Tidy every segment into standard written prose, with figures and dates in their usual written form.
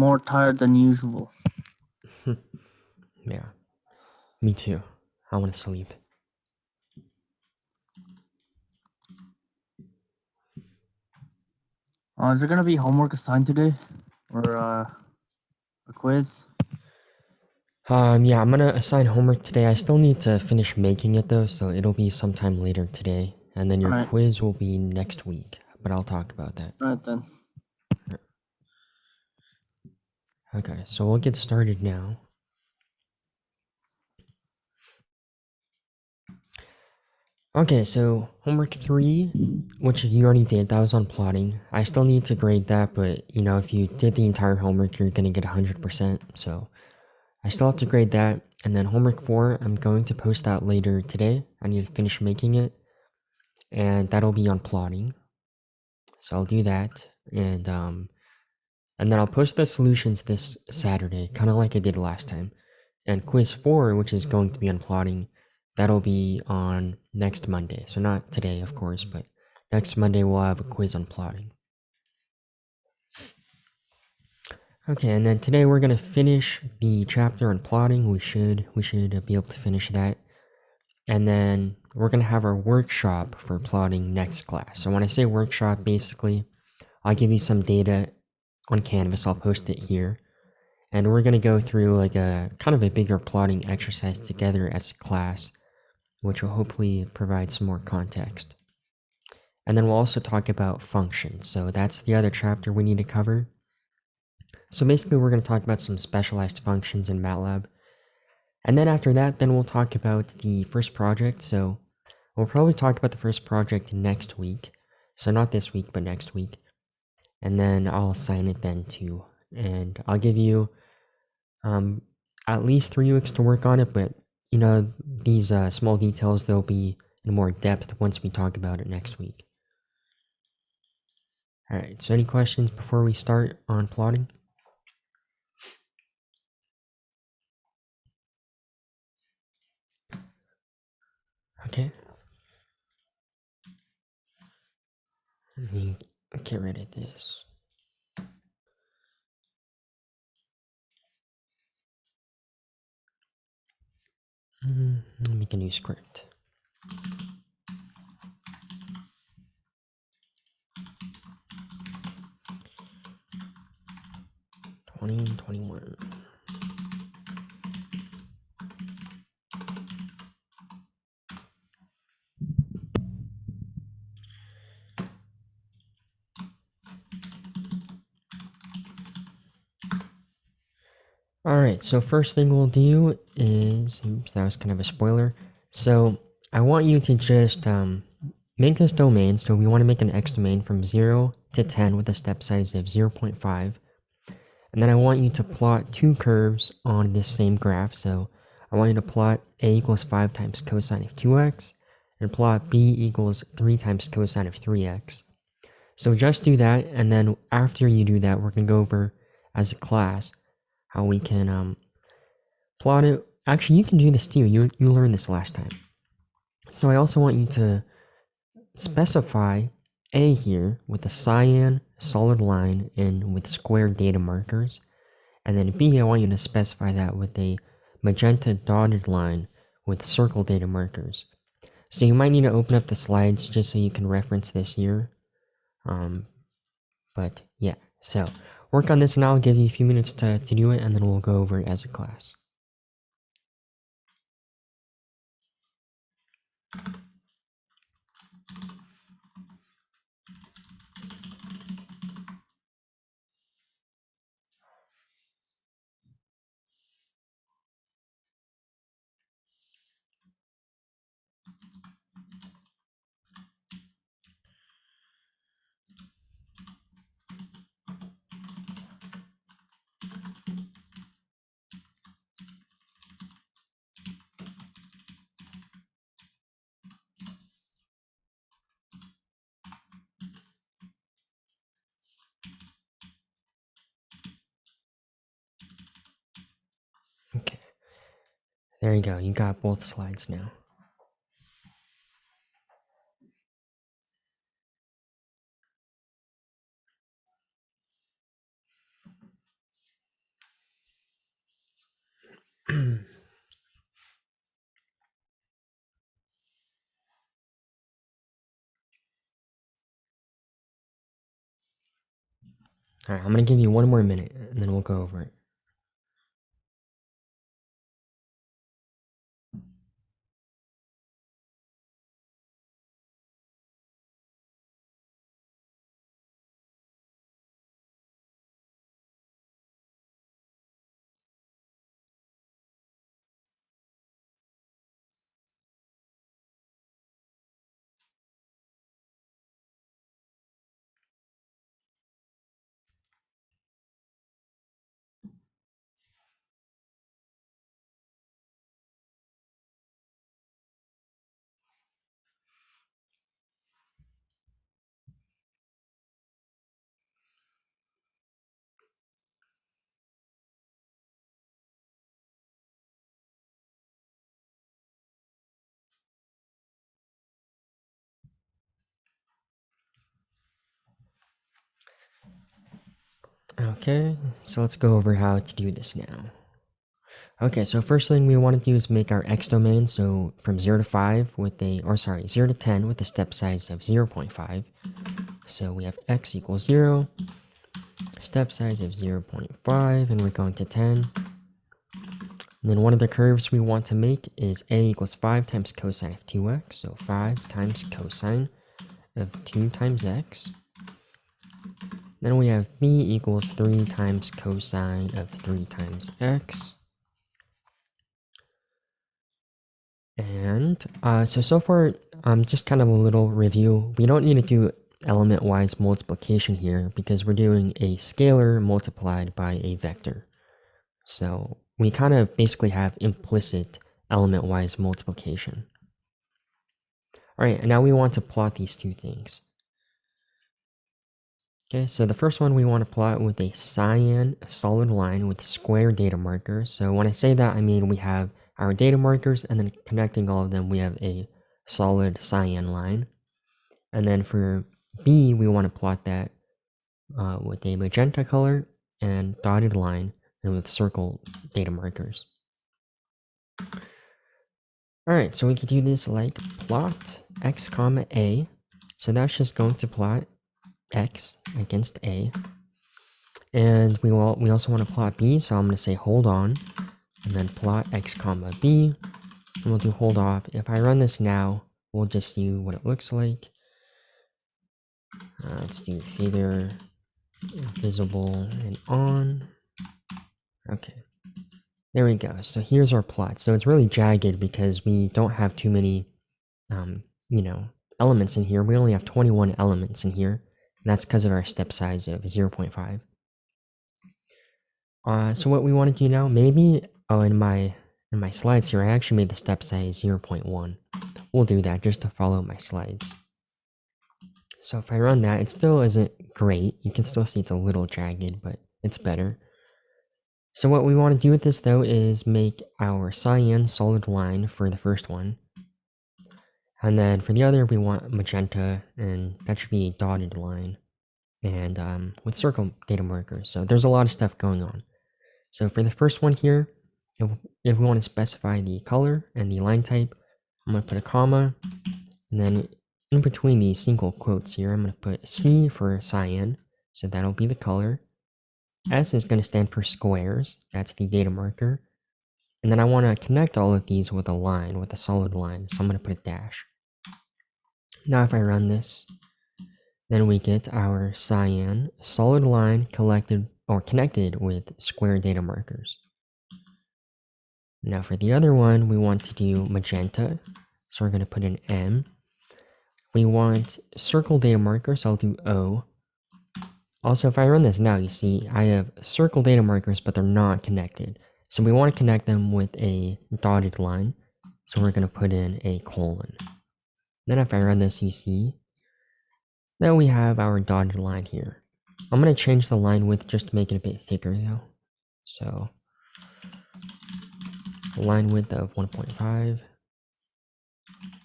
more tired than usual. Yeah, me too. I want to sleep. Is there gonna be homework assigned today, or a quiz? Yeah, I'm gonna assign homework today. I still need to finish making it though, so it'll be sometime later today. And then your Alright. quiz will be next week, but I'll talk about that. Alright then. Okay, so we'll get started now. Okay, so homework 3, which you already did, that was on plotting. I still need to grade that, but you know, if you did the entire homework, you're gonna get 100%. So I still have to grade that. And then homework 4, I'm going to post that later today. I need to finish making it, and that'll be on plotting. So I'll do that, and then I'll post the solutions this Saturday, kind of like I did last time. And quiz 4, which is going to be on plotting, that'll be on next Monday. So not today, of course, but next Monday we'll have a quiz on plotting. Okay, and then today we're gonna finish the chapter on plotting. We should be able to finish that. And then we're gonna have our workshop for plotting next class. So when I say workshop, basically, I'll give you some data on Canvas. I'll post it here. And we're going to go through like a kind of a bigger plotting exercise together as a class, which will hopefully provide some more context. And then we'll also talk about functions. So that's the other chapter we need to cover. So basically we're going to talk about some specialized functions in MATLAB. And then after that, then we'll talk about the first project. So we'll probably talk about the first project next week. So not this week, but next week. And then I'll assign it then too. And I'll give you at least 3 weeks to work on it, but you know, these small details, they'll be in more depth once we talk about it next week. Alright, so any questions before we start on plotting? Okay. Let me get rid of this. Let me make a new script. (2021). Alright, so first thing we'll do is, oops, that was kind of a spoiler. So I want you to just make this domain. So we want to make an X domain from 0 to 10 with a step size of 0.5. And then I want you to plot 2 curves on this same graph. So I want you to plot a equals 5 times cosine of 2x and plot b equals 3 times cosine of 3x. So just do that, and then after you do that, we're going to go over as a class how we can plot it. Actually, you can do this too. You learned this last time. So I also want you to specify A here with a cyan solid line and with square data markers. And then B, I want you to specify that with a magenta dotted line with circle data markers. So you might need to open up the slides just so you can reference this here. But yeah, so work on this and I'll give you a few minutes to do it, and then we'll go over it as a class. Okay, there you go. You got both slides now. Alright, I'm gonna give you one more minute and then we'll go over it. Okay, so let's go over how to do this now. Okay, so first thing we want to do is make our x domain, so from 0 to 5 with a, or sorry, 0 to 10 with a step size of 0.5. So we have x equals 0, step size of 0.5, and we're going to 10. And then one of the curves we want to make is a equals 5 times cosine of 2x, so 5 times cosine of 2 times x. Then we have b equals 3 times cosine of 3 times x. And so far, just kind of a little review. We don't need to do element-wise multiplication here because we're doing a scalar multiplied by a vector. So we kind of basically have implicit element-wise multiplication. All right, and now we want to plot these two things. Okay, so the first one we want to plot with a cyan solid line with square data markers. So when I say that, I mean we have our data markers and then connecting all of them, we have a solid cyan line. And then for B, we want to plot that with a magenta color and dotted line and with circle data markers. All right, so we could do this like plot x comma a. So that's just going to plot x against a. And we also want to plot b, so I'm going to say hold on, and then plot x comma b, and we'll do hold off. If I run this now, we'll just see what it looks like. Let's do figure visible and on. Okay, there we go. So here's our plot. So it's really jagged because we don't have too many, elements in here. We only have 21 elements in here. And that's because of our step size of 0.5. So what we want to do now, maybe, in my slides here, I actually made the step size 0.1. We'll do that just to follow my slides. So if I run that, it still isn't great. You can still see it's a little jagged, but it's better. So what we want to do with this though is make our cyan solid line for the first one. And then for the other, we want magenta, and that should be a dotted line. And with circle data markers. So there's a lot of stuff going on. So for the first one here, if we want to specify the color and the line type, I'm going to put a comma, and then in between these single quotes here, I'm going to put C for cyan, so that'll be the color. S is going to stand for squares, that's the data marker. And then I want to connect all of these with a line, with a solid line, so I'm going to put a dash. Now if I run this, then we get our cyan solid line connected with square data markers. Now for the other one, we want to do magenta, so we're going to put an M. We want circle data marker, so I'll do O. Also, if I run this now, you see I have circle data markers, but they're not connected. So we want to connect them with a dotted line, so we're going to put in a colon. Then if I run this, you see that we have our dotted line here. I'm going to change the line width just to make it a bit thicker though. So line width of 1.5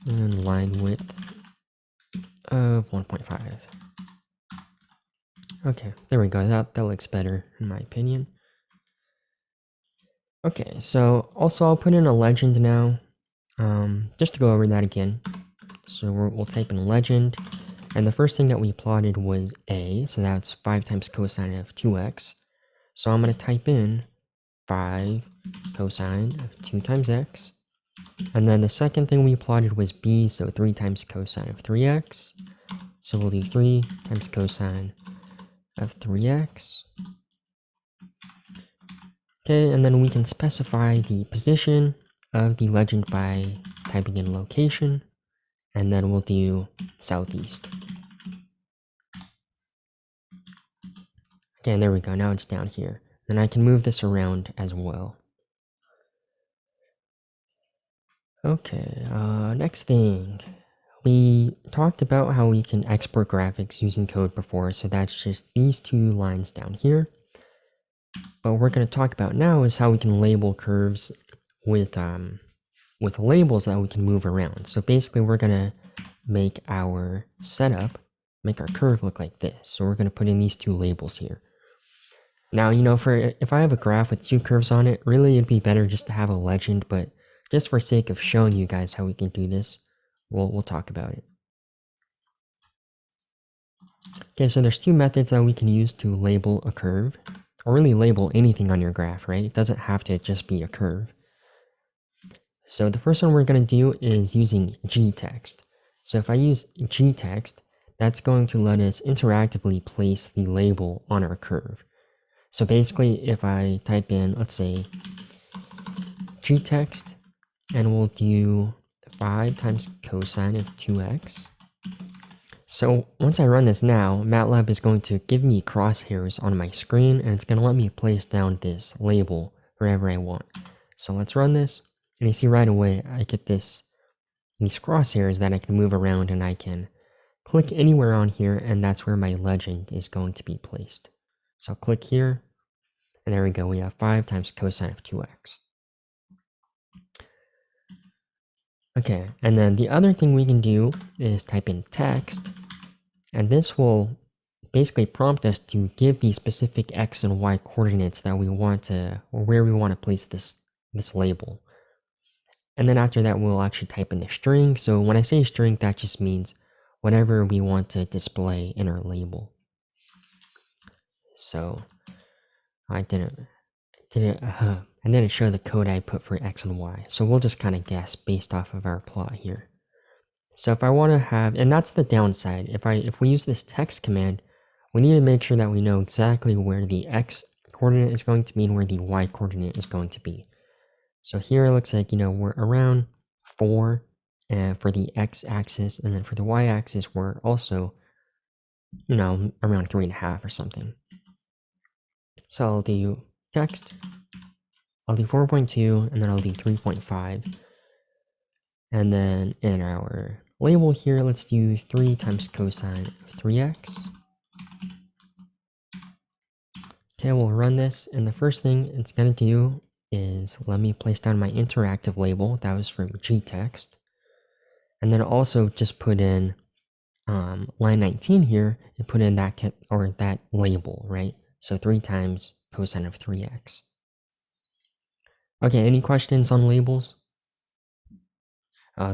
and line width of 1.5. Okay, there we go. That looks better in my opinion. Okay, so also I'll put in a legend now, just to go over that again. So we'll type in legend, And the first thing that we plotted was a, so that's 5 times cosine of 2x. So I'm going to type in 5 cosine of 2 times x. And then the second thing we plotted was b, so 3 times cosine of 3x. So we'll do 3 times cosine of 3x. Okay, and then we can specify the position of the legend by typing in location, and then we'll do southeast. Okay, and there we go, now it's down here. Then I can move this around as well. Okay, next thing. We talked about how we can export graphics using code before, so that's just these two lines down here. But what we're going to talk about now is how we can label curves with labels that we can move around. So basically we're going to make our setup, make our curve look like this. So we're going to put in these two labels here. Now, you know, if I have a graph with two curves on it, really it'd be better just to have a legend, but just for sake of showing you guys how we can do this, we'll talk about it. Okay, so there's two methods that we can use to label a curve, or really label anything on your graph, right? It doesn't have to just be a curve. So the first one we're going to do is using gtext. So if I use gtext, that's going to let us interactively place the label on our curve. So basically, if I type in, let's say, gtext, and we'll do 5 times cosine of 2x. So once I run this now, MATLAB is going to give me crosshairs on my screen, and it's going to let me place down this label wherever I want. So let's run this, and you see right away I get these crosshairs that I can move around, and I can click anywhere on here, and that's where my legend is going to be placed. So I'll click here, and there we go, we have 5 times cosine of 2x. Okay, and then the other thing we can do is type in text, and this will basically prompt us to give the specific x and y coordinates that we want to, or where we want to place this label. And then after that, we'll actually type in the string. So when I say string, that just means whatever we want to display in our label. So I didn't show the code I put for x and y. So we'll just kind of guess based off of our plot here. So if I want to have, and that's the downside, if we use this text command, we need to make sure that we know exactly where the x coordinate is going to be and where the y coordinate is going to be. So here it looks like, you know, we're around 4 for the x-axis, and then for the y-axis, we're also, you know, around 3.5 or something. So I'll do text, I'll do 4.2, and then I'll do 3.5. And then in our label here, let's do 3 times cosine of 3x. Okay, we'll run this, and the first thing it's going to do is let me place down my interactive label. That was from gtext. And then also just put in line 19 here and put in that label, right? So 3 times cosine of 3x. Okay, any questions on labels?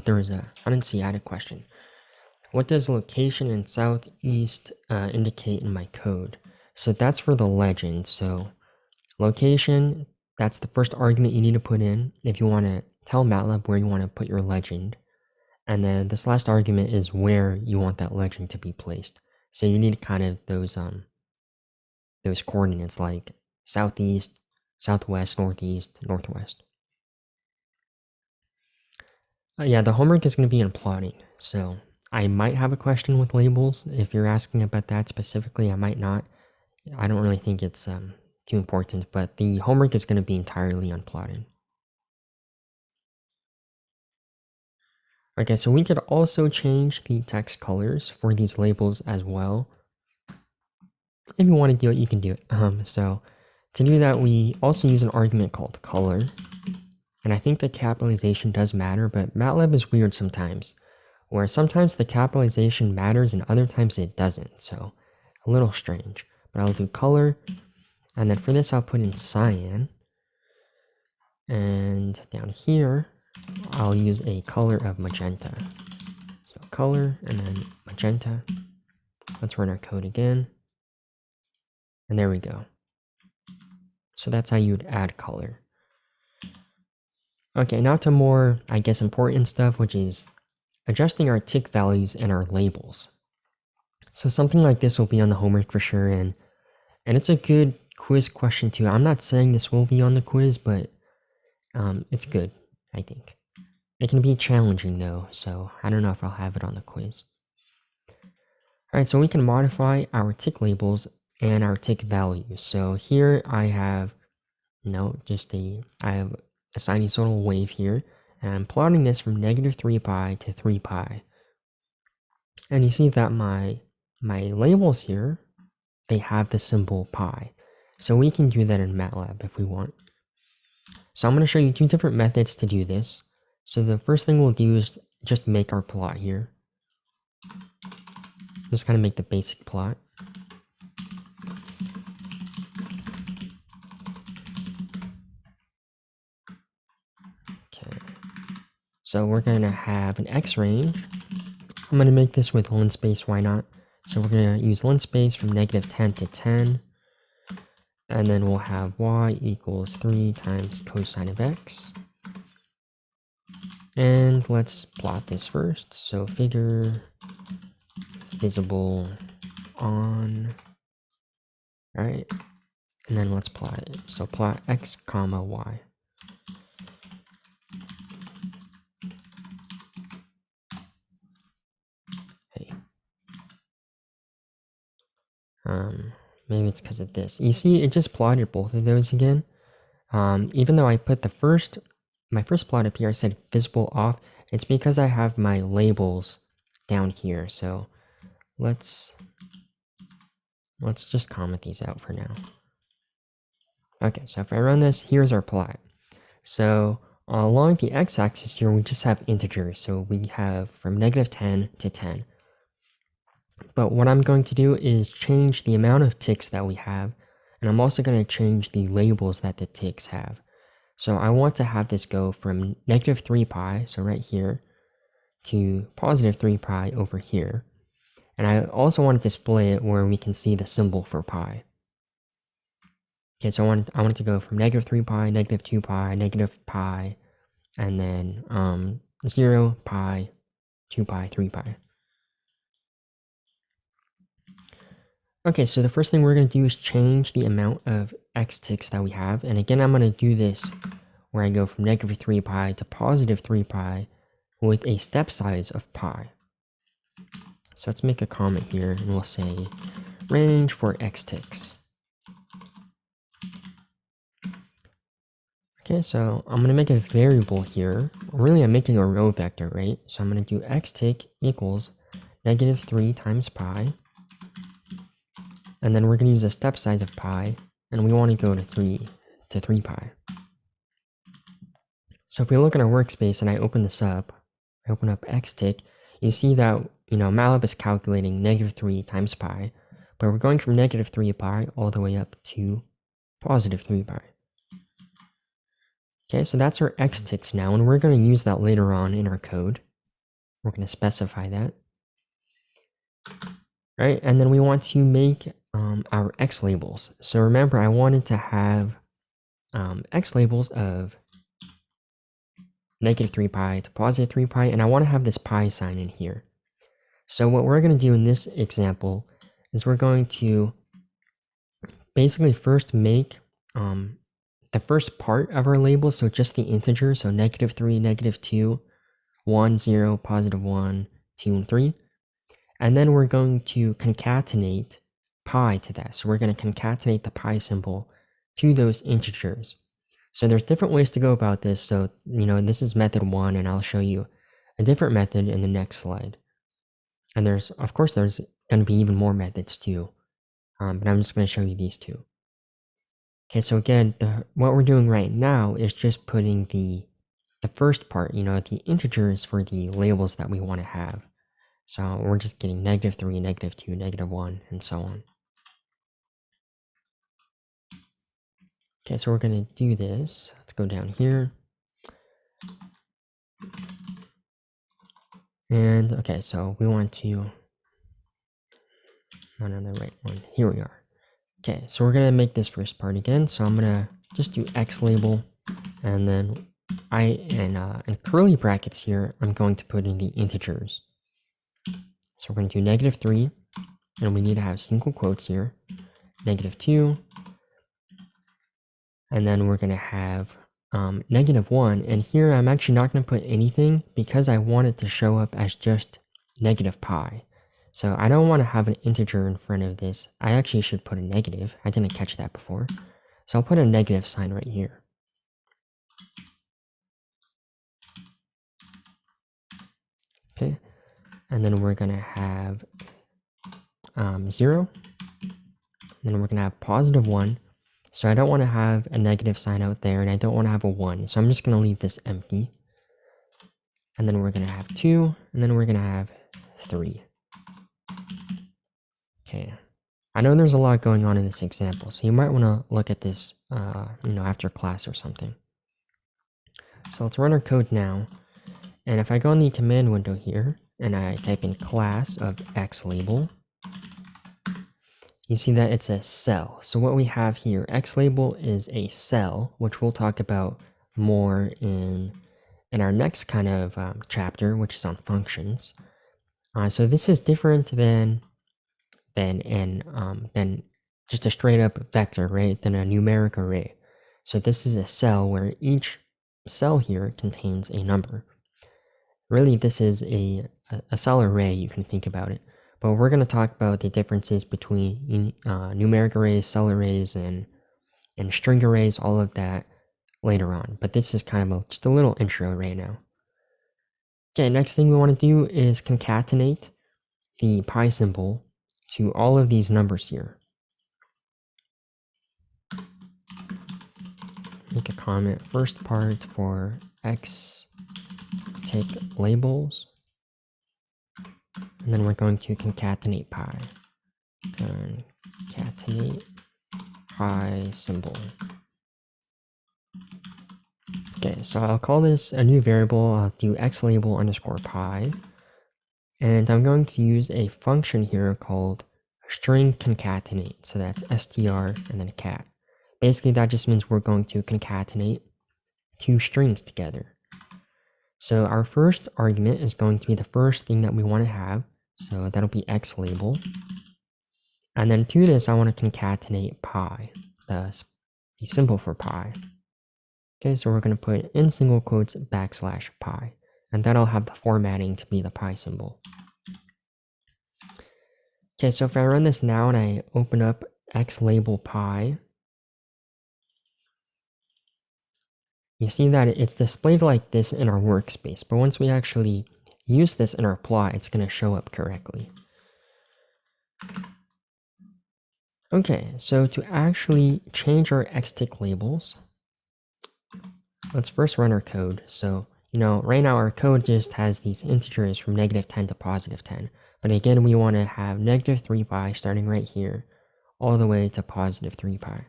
There was a unanswered question. What does location and southeast indicate in my code? So that's for the legend. So location, that's the first argument you need to put in if you want to tell MATLAB where you want to put your legend. And then this last argument is where you want that legend to be placed. So you need kind of those coordinates like southeast, southwest, northeast, northwest. Yeah, the homework is going to be in plotting. So I might have a question with labels. If you're asking about that specifically, I might not. I don't really think it's too important, but the homework is going to be entirely on plotting. Okay, so we could also change the text colors for these labels as well. If you want to do it, you can do it. So to do that, we also use an argument called color. And I think the capitalization does matter, but MATLAB is weird sometimes, where sometimes the capitalization matters and other times it doesn't. So a little strange, but I'll do color. And then for this, I'll put in cyan. And down here, I'll use a color of magenta. So color and then magenta. Let's run our code again. And there we go. So that's how you would add color. Okay, now to more, I guess, important stuff, which is adjusting our tick values and our labels. So something like this will be on the homework for sure, and it's a good quiz question too. I'm not saying this will be on the quiz, but it's good, I think. It can be challenging though, so I don't know if I'll have it on the quiz. Alright, so we can modify our tick labels and our tick values. So here I have, I have a sinusoidal wave here, and I'm plotting this from -3 pi to 3 pi. And you see that my labels here, they have the symbol pi. So we can do that in MATLAB if we want. So I'm going to show you two different methods to do this. So the first thing we'll do is just make our plot here. Just kind of make the basic plot. Okay. So we're going to have an X range. I'm going to make this with linspace, why not? So we're going to use linspace from -10 to 10. And then we'll have y equals 3 times cosine of x. And let's plot this first. So figure visible on. Alright. And then let's plot it. So plot x comma y. Hey. Maybe it's because of this. You see, it just plotted both of those again. Even though I put my first plot up here, I said visible off. It's because I have my labels down here. So let's just comment these out for now. Okay, so if I run this, here's our plot. So along the x-axis here, we just have integers. So we have from -10 to 10. But what I'm going to do is change the amount of ticks that we have, and I'm also going to change the labels that the ticks have. So I want to have this go from -3 pi, so right here, to +3 pi over here. And I also want to display it where we can see the symbol for pi. Okay, so I want it to go from -3 pi, -2 pi, -pi, and then 0, pi, 2 pi, 3 pi. Okay, so the first thing we're going to do is change the amount of x ticks that we have. And again, I'm going to do this where I go from -3 pi to +3 pi with a step size of pi. So let's make a comment here and we'll say range for x ticks. Okay, so I'm going to make a variable here. Really, I'm making a row vector, right? So I'm going to do x tick equals -3 times pi. And then we're going to use a step size of pi, and we want to go to 3 pi. So if we look at our workspace and I open this up, I open up xtick, you see that, MATLAB is calculating -3 times pi, but we're going from -3 pi all the way up to +3 pi. Okay, so that's our xticks now, and we're going to use that later on in our code. We're going to specify that. Right, and then we want to make our x labels. So remember, I wanted to have x labels of -3 pi to +3 pi, and I want to have this pi sign in here. So what we're going to do in this example is we're going to basically first make the first part of our label, so just the integers, so -3, -2, 1, 0, +1, 2, and 3. And then we're going to concatenate pi to that. So we're going to concatenate the pi symbol to those integers. So there's different ways to go about this. So, this is method 1, and I'll show you a different method in the next slide. And there's going to be even more methods too. But I'm just going to show you these two. Okay, so again, what we're doing right now is just putting the first part, the integers for the labels that we want to have. So we're just getting -3, -2, -1, and so on. Okay, so we're going to do this. Let's go down here. And okay, so we want to not on the right one. Here we are. Okay, so we're gonna make this first part again. So I'm gonna just do X label, and then in curly brackets here, I'm going to put in the integers. So we're going to do -3, and we need to have single quotes here, -2, and then we're going to have -1. And here I'm actually not going to put anything because I want it to show up as just -pi. So I don't want to have an integer in front of this. I actually should put a negative. I didn't catch that before. So I'll put a negative sign right here. Okay, and then we're going to have 0. And then we're going to have +1. So I don't want to have a negative sign out there, and I don't want to have a 1. So I'm just going to leave this empty. And then we're going to have 2, and then we're going to have 3. Okay. I know there's a lot going on in this example, so you might want to look at this, after class or something. So let's run our code now. And if I go in the command window here, and I type in class of xlabel, you see that it's a cell. So what we have here, xlabel is a cell, which we'll talk about more in our next kind of chapter, which is on functions. So this is different than just a straight up vector, right? Than a numeric array. So this is a cell where each cell here contains a number. Really, this is a cell array, you can think about it. But we're going to talk about the differences between numeric arrays, cell arrays, and string arrays, all of that later on. But this is kind of just a little intro right now. Okay, next thing we want to do is concatenate the pi symbol to all of these numbers here. Make a comment, first part for x tick labels. And then we're going to concatenate pi. Concatenate pi symbol. Okay, so I'll call this a new variable. I'll do xlabel underscore pi. And I'm going to use a function here called string concatenate. So that's str and then cat. Basically, that just means we're going to concatenate two strings together. So our first argument is going to be the first thing that we want to have. So that'll be xlabel. And then to this, I want to concatenate pi, the symbol for pi. Okay, so we're going to put in single quotes \pi. And that'll have the formatting to be the pi symbol. Okay, so if I run this now and I open up xlabel pi, you see that it's displayed like this in our workspace, but once we actually use this in our plot, it's going to show up correctly. Okay, so to actually change our xtick labels, let's first run our code. So, right now our code just has these integers from -10 to +10. But again, we want to have -3pi starting right here, all the way to +3pi.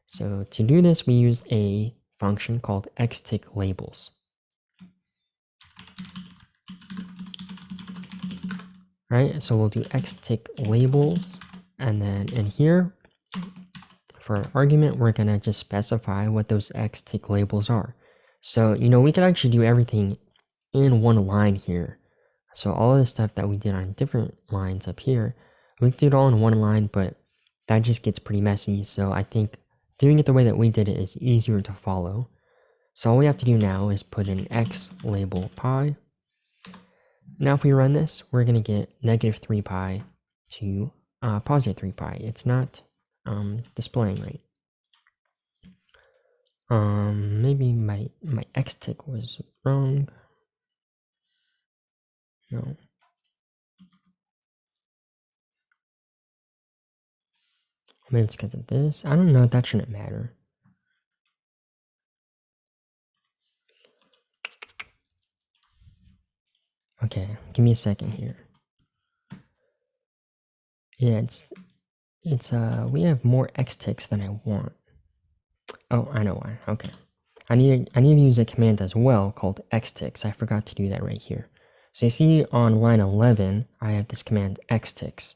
So to do this, we use a function called xtick labels. Right, so we'll do xtick labels, and then in here, for our argument, we're gonna just specify what those xtick labels are. So, we could actually do everything in one line here. So all of the stuff that we did on different lines up here, we could do it all in one line, but that just gets pretty messy. So I think doing it the way that we did it is easier to follow. So all we have to do now is put in xlabel pi. Now if we run this, we're going to get -3pi to +3pi. It's not displaying right. Maybe my xtick was wrong. No. Maybe it's because of this. I don't know. That shouldn't matter. Okay, give me a second here. Yeah, we have more xticks than I want. Oh, I know why. Okay. I need to use a command as well called xticks. I forgot to do that right here. So you see on line 11, I have this command xticks.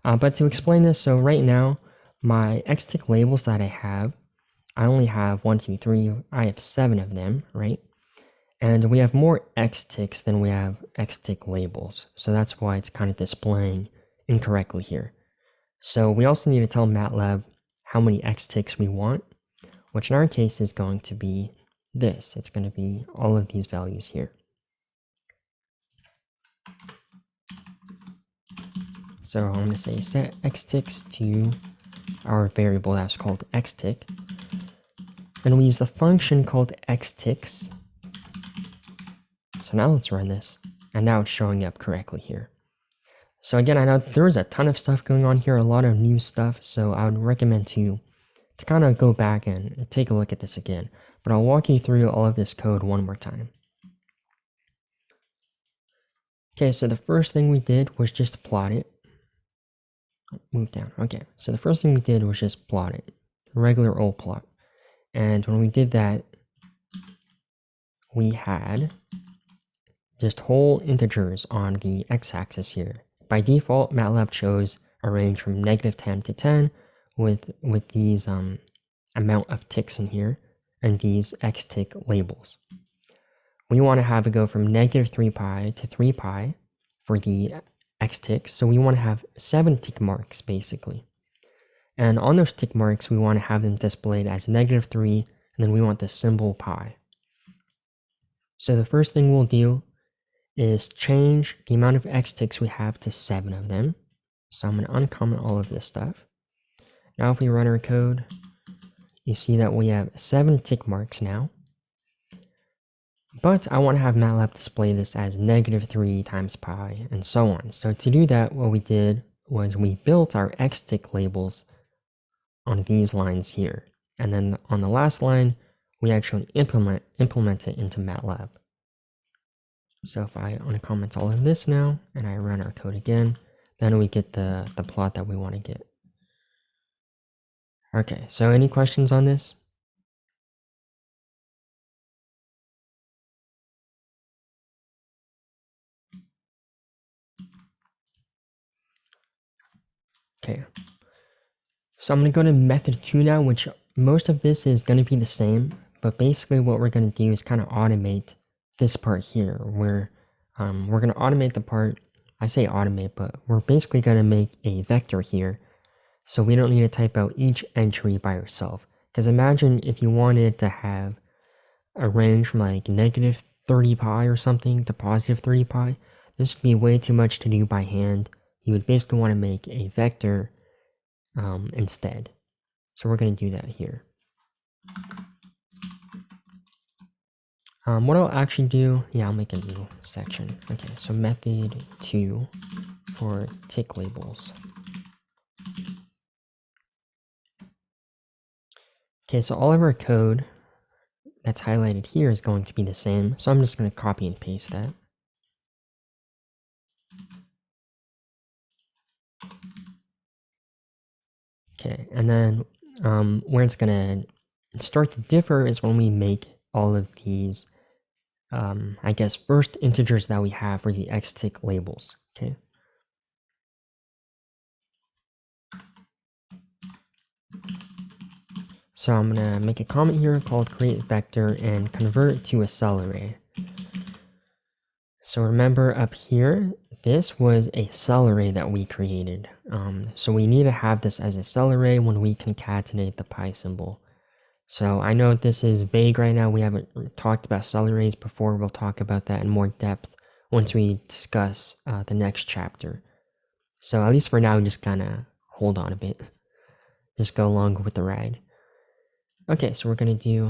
But to explain this, so right now, my xtick labels that I only have 1, 2, 3, I have 7 of them, right? And we have more xticks than we have xtick labels. So that's why it's kind of displaying incorrectly here. So we also need to tell MATLAB how many xticks we want, which in our case is going to be this. It's going to be all of these values here. So I'm going to say set xticks to our variable that's called xtick. Then we use the function called xticks. So now let's run this. And now it's showing up correctly here. So again, I know there's a ton of stuff going on here, a lot of new stuff. So I would recommend to kind of go back and take a look at this again. But I'll walk you through all of this code one more time. Okay, so the first thing we did was just plot it. Move down. Okay, so the first thing we did was just plot it. A regular old plot. And when we did that, we had just whole integers on the x-axis here. By default, MATLAB chose a range from -10 to 10 with these amount of ticks in here and these xtick labels. We want to have it go from -3 pi to 3 pi for the xticks, so we want to have 7 tick marks basically. And on those tick marks, we want to have them displayed as -3, and then we want the symbol pi. So the first thing we'll do is change the amount of xticks we have to 7 of them. So I'm going to uncomment all of this stuff. Now if we run our code, you see that we have 7 tick marks now. But I want to have MATLAB display this as -3 times pi and so on. So to do that, what we did was we built our xtick labels on these lines here. And then on the last line, we actually implement it into MATLAB. So if I uncomment all of this now, and I run our code again, then we get the plot that we want to get. Okay, so any questions on this? Okay, so I'm going to go to method 2 now, which most of this is going to be the same, but basically what we're going to do is kind of automate this part here, where we're going to automate the part, I say automate, but we're basically going to make a vector here, so we don't need to type out each entry by yourself. Because imagine if you wanted to have a range from like -30 pi or something to +30 pi, this would be way too much to do by hand. You would basically want to make a vector instead. So we're going to do that here. What I'll actually do, yeah, I'll make a new section. Okay, so method 2 for tick labels. Okay, so all of our code that's highlighted here is going to be the same. So I'm just going to copy and paste that. Okay, and then where it's going to start to differ is when we make all of these, I guess, first integers that we have for the xtick labels. Okay. So I'm going to make a comment here called create vector and convert it to a cell array. So remember up here, this was a cell array that we created. So we need to have this as a cell array when we concatenate the pi symbol. So I know this is vague right now. We haven't talked about cell arrays before. We'll talk about that in more depth once we discuss the next chapter. So at least for now, just kind of hold on a bit. Just go along with the ride. Okay, so we're going to do,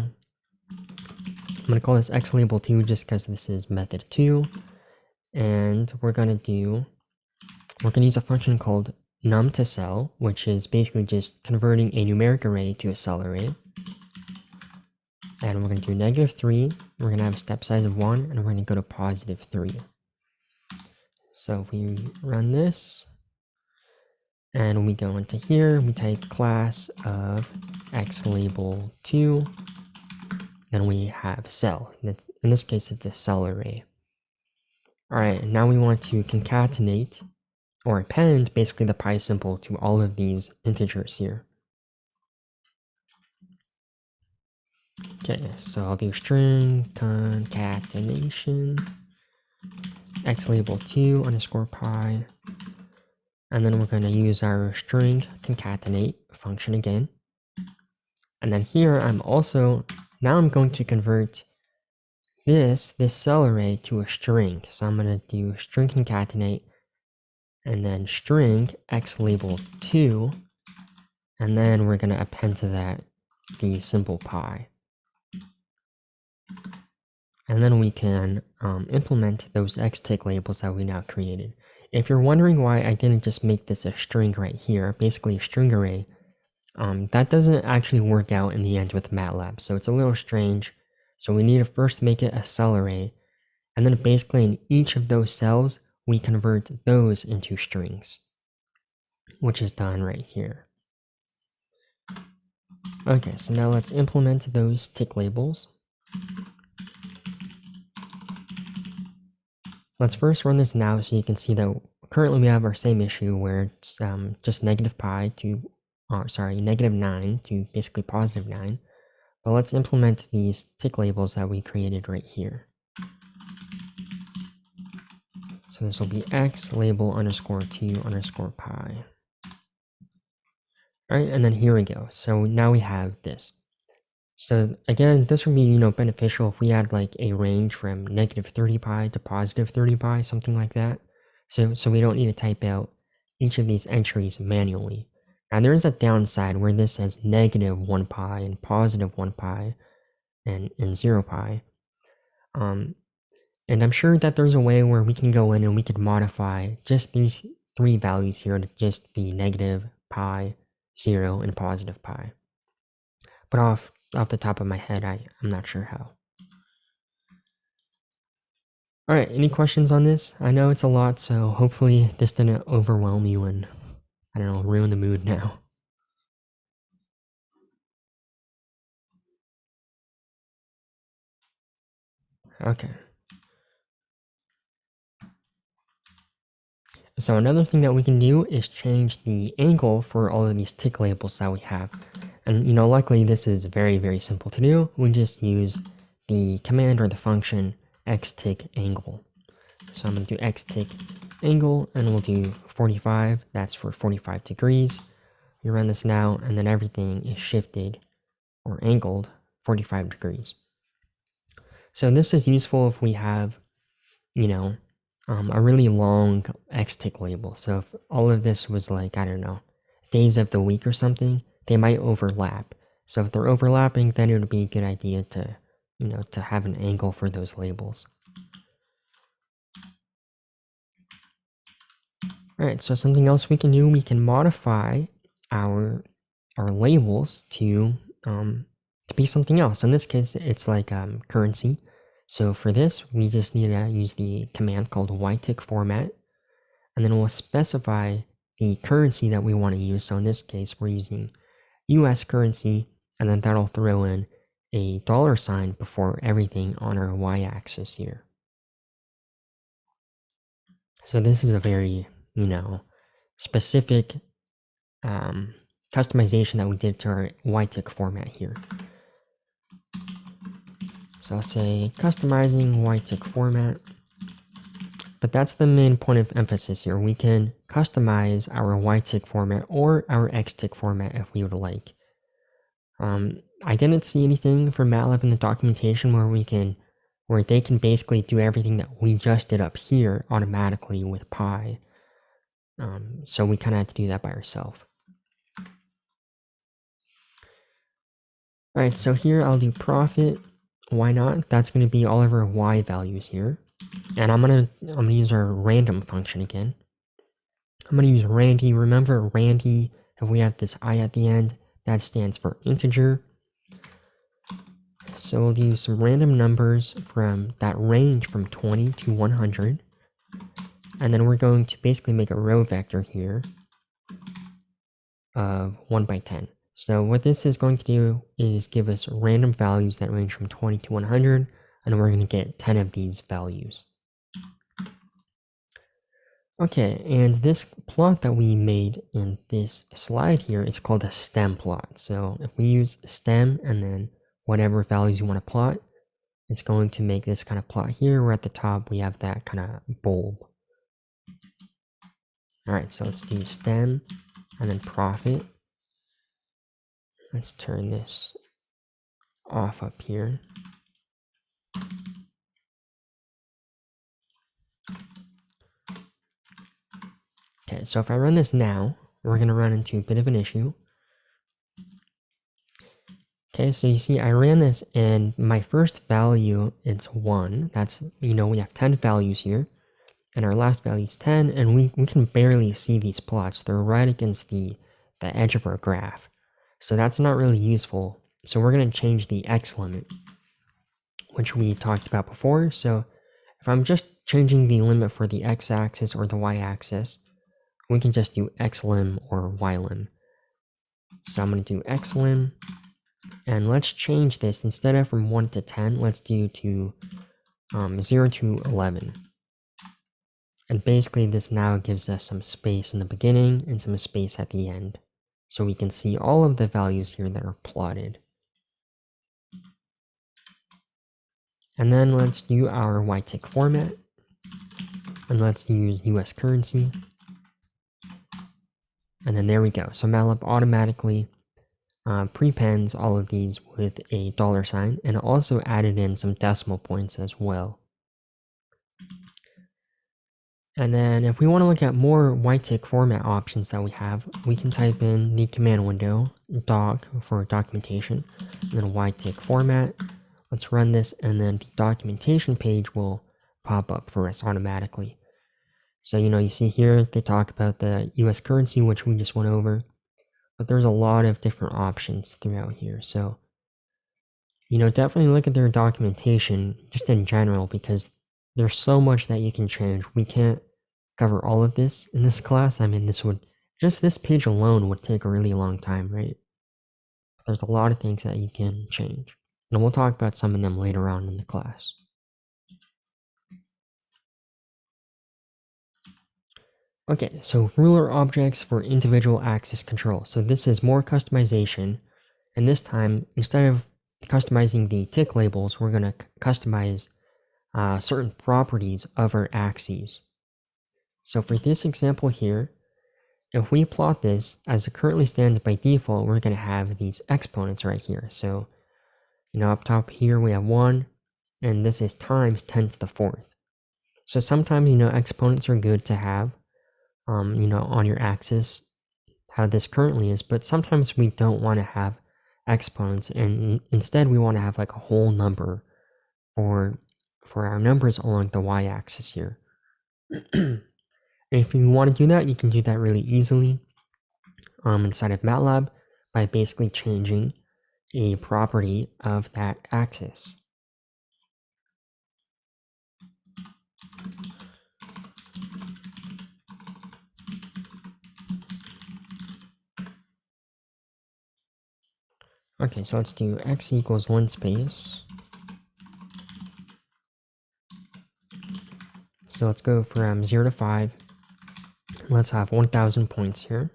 I'm going to call this xlabel2 just because this is method 2. And we're going to use a function called num to cell, which is basically just converting a numeric array to a cell array. And we're going to do -3. We're going to have a step size of 1, and we're going to go to +3. So if we run this, and we go into here, we type class of xlabel2, then we have cell. In this case, it's a cell array. All right, now we want to concatenate or append basically the pi symbol to all of these integers here. Okay, so I'll do string concatenation x label 2 underscore pi, and then we're going to use our string concatenate function again. And then here I'm going to convert this cell array to a string. So I'm going to do string concatenate and then string x label 2, and then we're going to append to that the symbol pi. And then we can implement those xtick labels that we now created. If you're wondering why I didn't just make this a string right here, basically a string array, that doesn't actually work out in the end with MATLAB, so it's a little strange. So we need to first make it a cell array, and then basically in each of those cells, we convert those into strings, which is done right here. Okay, so now let's implement those tick labels. Let's first run this now so you can see that currently we have our same issue where it's just negative 9 to basically positive 9. But let's implement these tick labels that we created right here. So this will be x label underscore 2 underscore pi. All right, and then here we go. So now we have this. So again, this would be, beneficial if we had like a range from negative 30 pi to positive 30 pi, something like that. So we don't need to type out each of these entries manually. Now there is a downside where this says negative 1 pi and positive 1 pi and 0 pi. And I'm sure that there's a way where we can go in and we could modify just these 3 values here to just be negative pi, 0, and positive pi. But off the top of my head, I'm not sure how. All right, any questions on this? I know it's a lot, so hopefully this didn't overwhelm you and, I don't know, ruin the mood now. Okay. So another thing that we can do is change the angle for all of these tick labels that we have. And luckily this is very, very simple to do. We just use the command or the function xtick angle. So I'm going to do xtick angle and we'll do 45. That's for 45 degrees. You run this now and then everything is shifted or angled 45 degrees. So this is useful if we have, a really long xtick label. So if all of this was like, I don't know, days of the week or something, they might overlap. So if they're overlapping, then it would be a good idea to, to have an angle for those labels. All right, so something else we can do, we can modify our labels to be something else. In this case, it's like currency. So for this, we just need to use the command called ytick format, and then we'll specify the currency that we want to use. So in this case, we're using US currency, and then that'll throw in a $sign before everything on our y-axis here. So this is a very, specific customization that we did to our ytick format here. So I'll say customizing ytick format, but that's the main point of emphasis here. We can customize our ytick format or our xtick format if we would like. I didn't see anything for MATLAB in the documentation where they can basically do everything that we just did up here automatically with pi. So we kind of had to do that by ourselves. All right, so here I'll do profit. Why not? That's going to be all of our y values here. And I'm gonna use our random function again. I'm gonna use randy. Remember randy, if we have this I at the end, that stands for integer. So we'll do some random numbers from that range from 20 to 100. And then we're going to basically make a row vector here of 1 by 10. So what this is going to do is give us random values that range from 20 to 100, and we're going to get 10 of these values. Okay, and this plot that we made in this slide here is called a stem plot. So if we use stem and then whatever values you want to plot, it's going to make this kind of plot here, where at the top we have that kind of bulb. All right, so let's do stem and then profit. Let's turn this off up here. Okay, so if I run this now, we're going to run into a bit of an issue. Okay, so you see I ran this and my first value is 1. That's, we have 10 values here. And our last value is 10, and we can barely see these plots. They're right against the edge of our graph. So that's not really useful. So we're going to change the x limit, which we talked about before. So if I'm just changing the limit for the x-axis or the y-axis, we can just do xlim or ylim. So I'm going to do xlim, and let's change this. Instead of from 1 to 10, let's do to 0 to 11. And basically this now gives us some space in the beginning and some space at the end. So we can see all of the values here that are plotted. And then let's do our YTIC format. And let's use US currency. And then there we go. So MATLAB automatically prepends all of these with a $sign, and also added in some decimal points as well. And then if we want to look at more YTIC format options that we have, we can type in the command window, doc for documentation, and then YTIC format. Let's run this, and then the documentation page will pop up for us automatically. So, you see here, they talk about the US currency, which we just went over, but there's a lot of different options throughout here. So, definitely look at their documentation just in general, because there's so much that you can change. We can't cover all of this in this class. I mean, this page alone would take a really long time, right? There's a lot of things that you can change, and we'll talk about some of them later on in the class. Okay, so ruler objects for individual axis control. So this is more customization, and this time, instead of customizing the tick labels, we're going to customize certain properties of our axes. So for this example here, if we plot this as it currently stands by default, we're going to have these exponents right here. So, up top here we have 1, and this is times 10 to the 4th. So sometimes, exponents are good to have, on your axis, how this currently is, but sometimes we don't want to have exponents, and instead we want to have like a whole number for our numbers along the y-axis here. And if you want to do that, you can do that really easily inside of MATLAB by basically changing a property of that axis. Okay, so let's do x equals linspace. So let's go from 0 to 5. Let's have 1000 points here.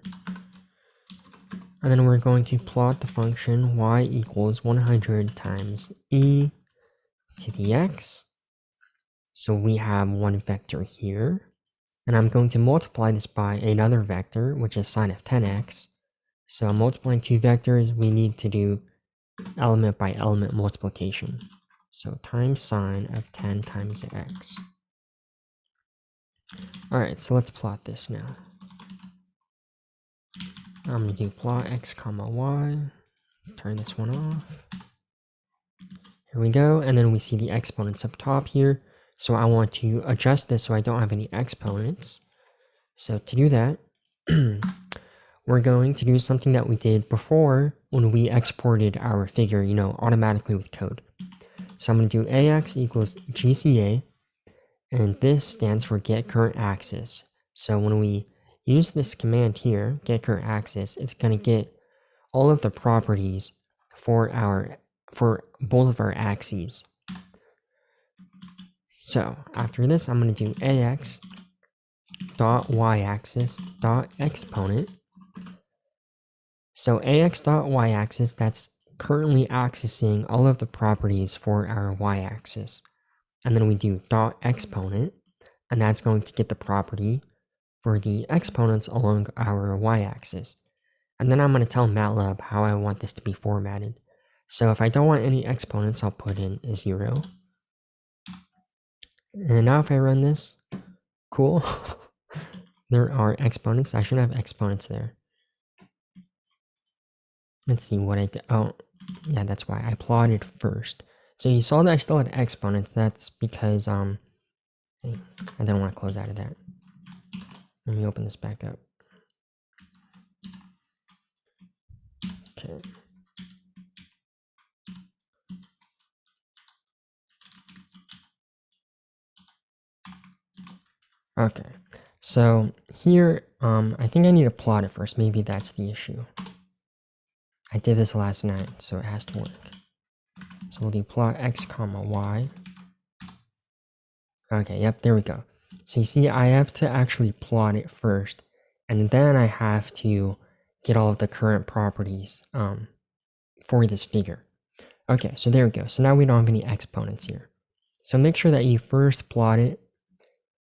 And then we're going to plot the function y equals 100 times e to the x. So we have one vector here. And I'm going to multiply this by another vector, which is sine of 10x. So I'm multiplying two vectors, we need to do element by element multiplication. So times sine of 10 times x. Alright, so let's plot this now. I'm going to do plot x comma y. Turn this one off. Here we go, and then we see the exponents up top here. So I want to adjust this so I don't have any exponents. So to do that, we're going to do something that we did before when we exported our figure, automatically with code. So I'm going to do ax equals GCA, and this stands for get current axis. So when we use this command here, get current axis, it's going to get all of the properties for both of our axes. So after this, I'm going to do ax dot y-axis dot exponent. So ax dot y-axis, that's currently accessing all of the properties for our y-axis. And then we do dot exponent, and that's going to get the property for the exponents along our y-axis. And then I'm going to tell MATLAB how I want this to be formatted. So if I don't want any exponents, I'll put in a 0. And now if I run this, cool. There are exponents. I should have exponents there. Let's see what I did. Oh, yeah, that's why I plotted first. So you saw that I still had exponents. That's because I didn't want to close out of that. Let me open this back up. Okay. Okay. So here, I think I need to plot it first. Maybe that's the issue. I did this last night, so it has to work. So we'll do plot x comma y. Okay, yep, there we go. So you see, I have to actually plot it first, and then I have to get all of the current properties for this figure. Okay, so there we go. So now we don't have any exponents here. So make sure that you first plot it,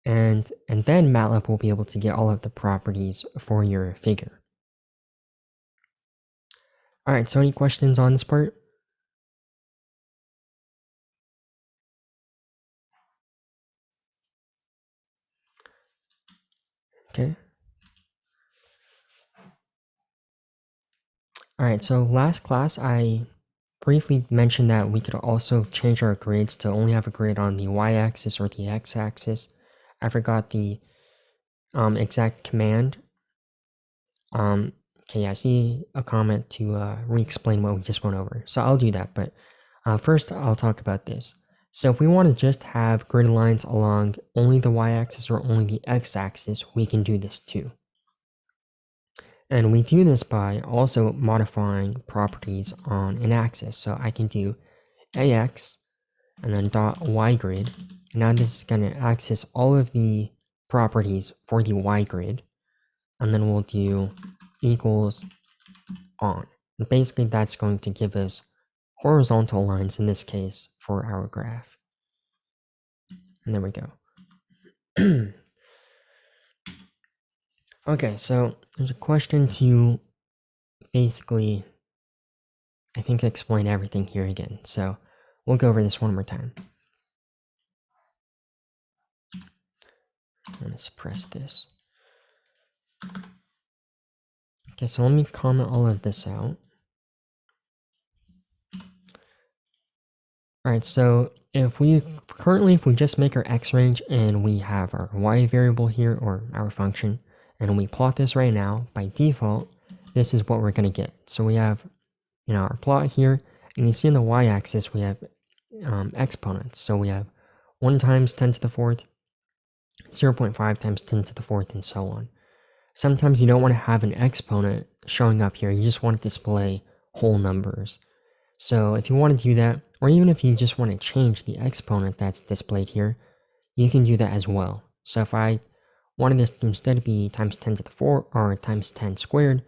and then MATLAB will be able to get all of the properties for your figure. All right, so any questions on this part? Okay. All right, so last class I briefly mentioned that we could also change our grids to only have a grid on the y-axis or the x-axis. I forgot the exact command. Okay, I see a comment to re-explain what we just went over. So I'll do that, but first I'll talk about this. So if we want to just have grid lines along only the y-axis or only the x-axis, we can do this too. And we do this by also modifying properties on an axis. So I can do ax and then dot y grid. Now this is going to access all of the properties for the y grid. And then we'll do equals on. And basically that's going to give us horizontal lines in this case for our graph. And there we go. Okay, so there's a question to basically, I think, explain everything here again. So we'll go over this one more time. I'm going to suppress this. Okay, so let me comment all of this out. Alright, so if we just make our x range and we have our y variable here, or our function, and we plot this right now, by default, this is what we're going to get. So we have, our plot here, and you see in the y-axis we have exponents. So we have 1 times 10 to the 4th, 0.5 times 10 to the 4th, and so on. Sometimes you don't want to have an exponent showing up here. You just want to display whole numbers. So if you want to do that, or even if you just want to change the exponent that's displayed here, you can do that as well. So if I wanted this to instead be times 10 to the 4 or times 10 squared,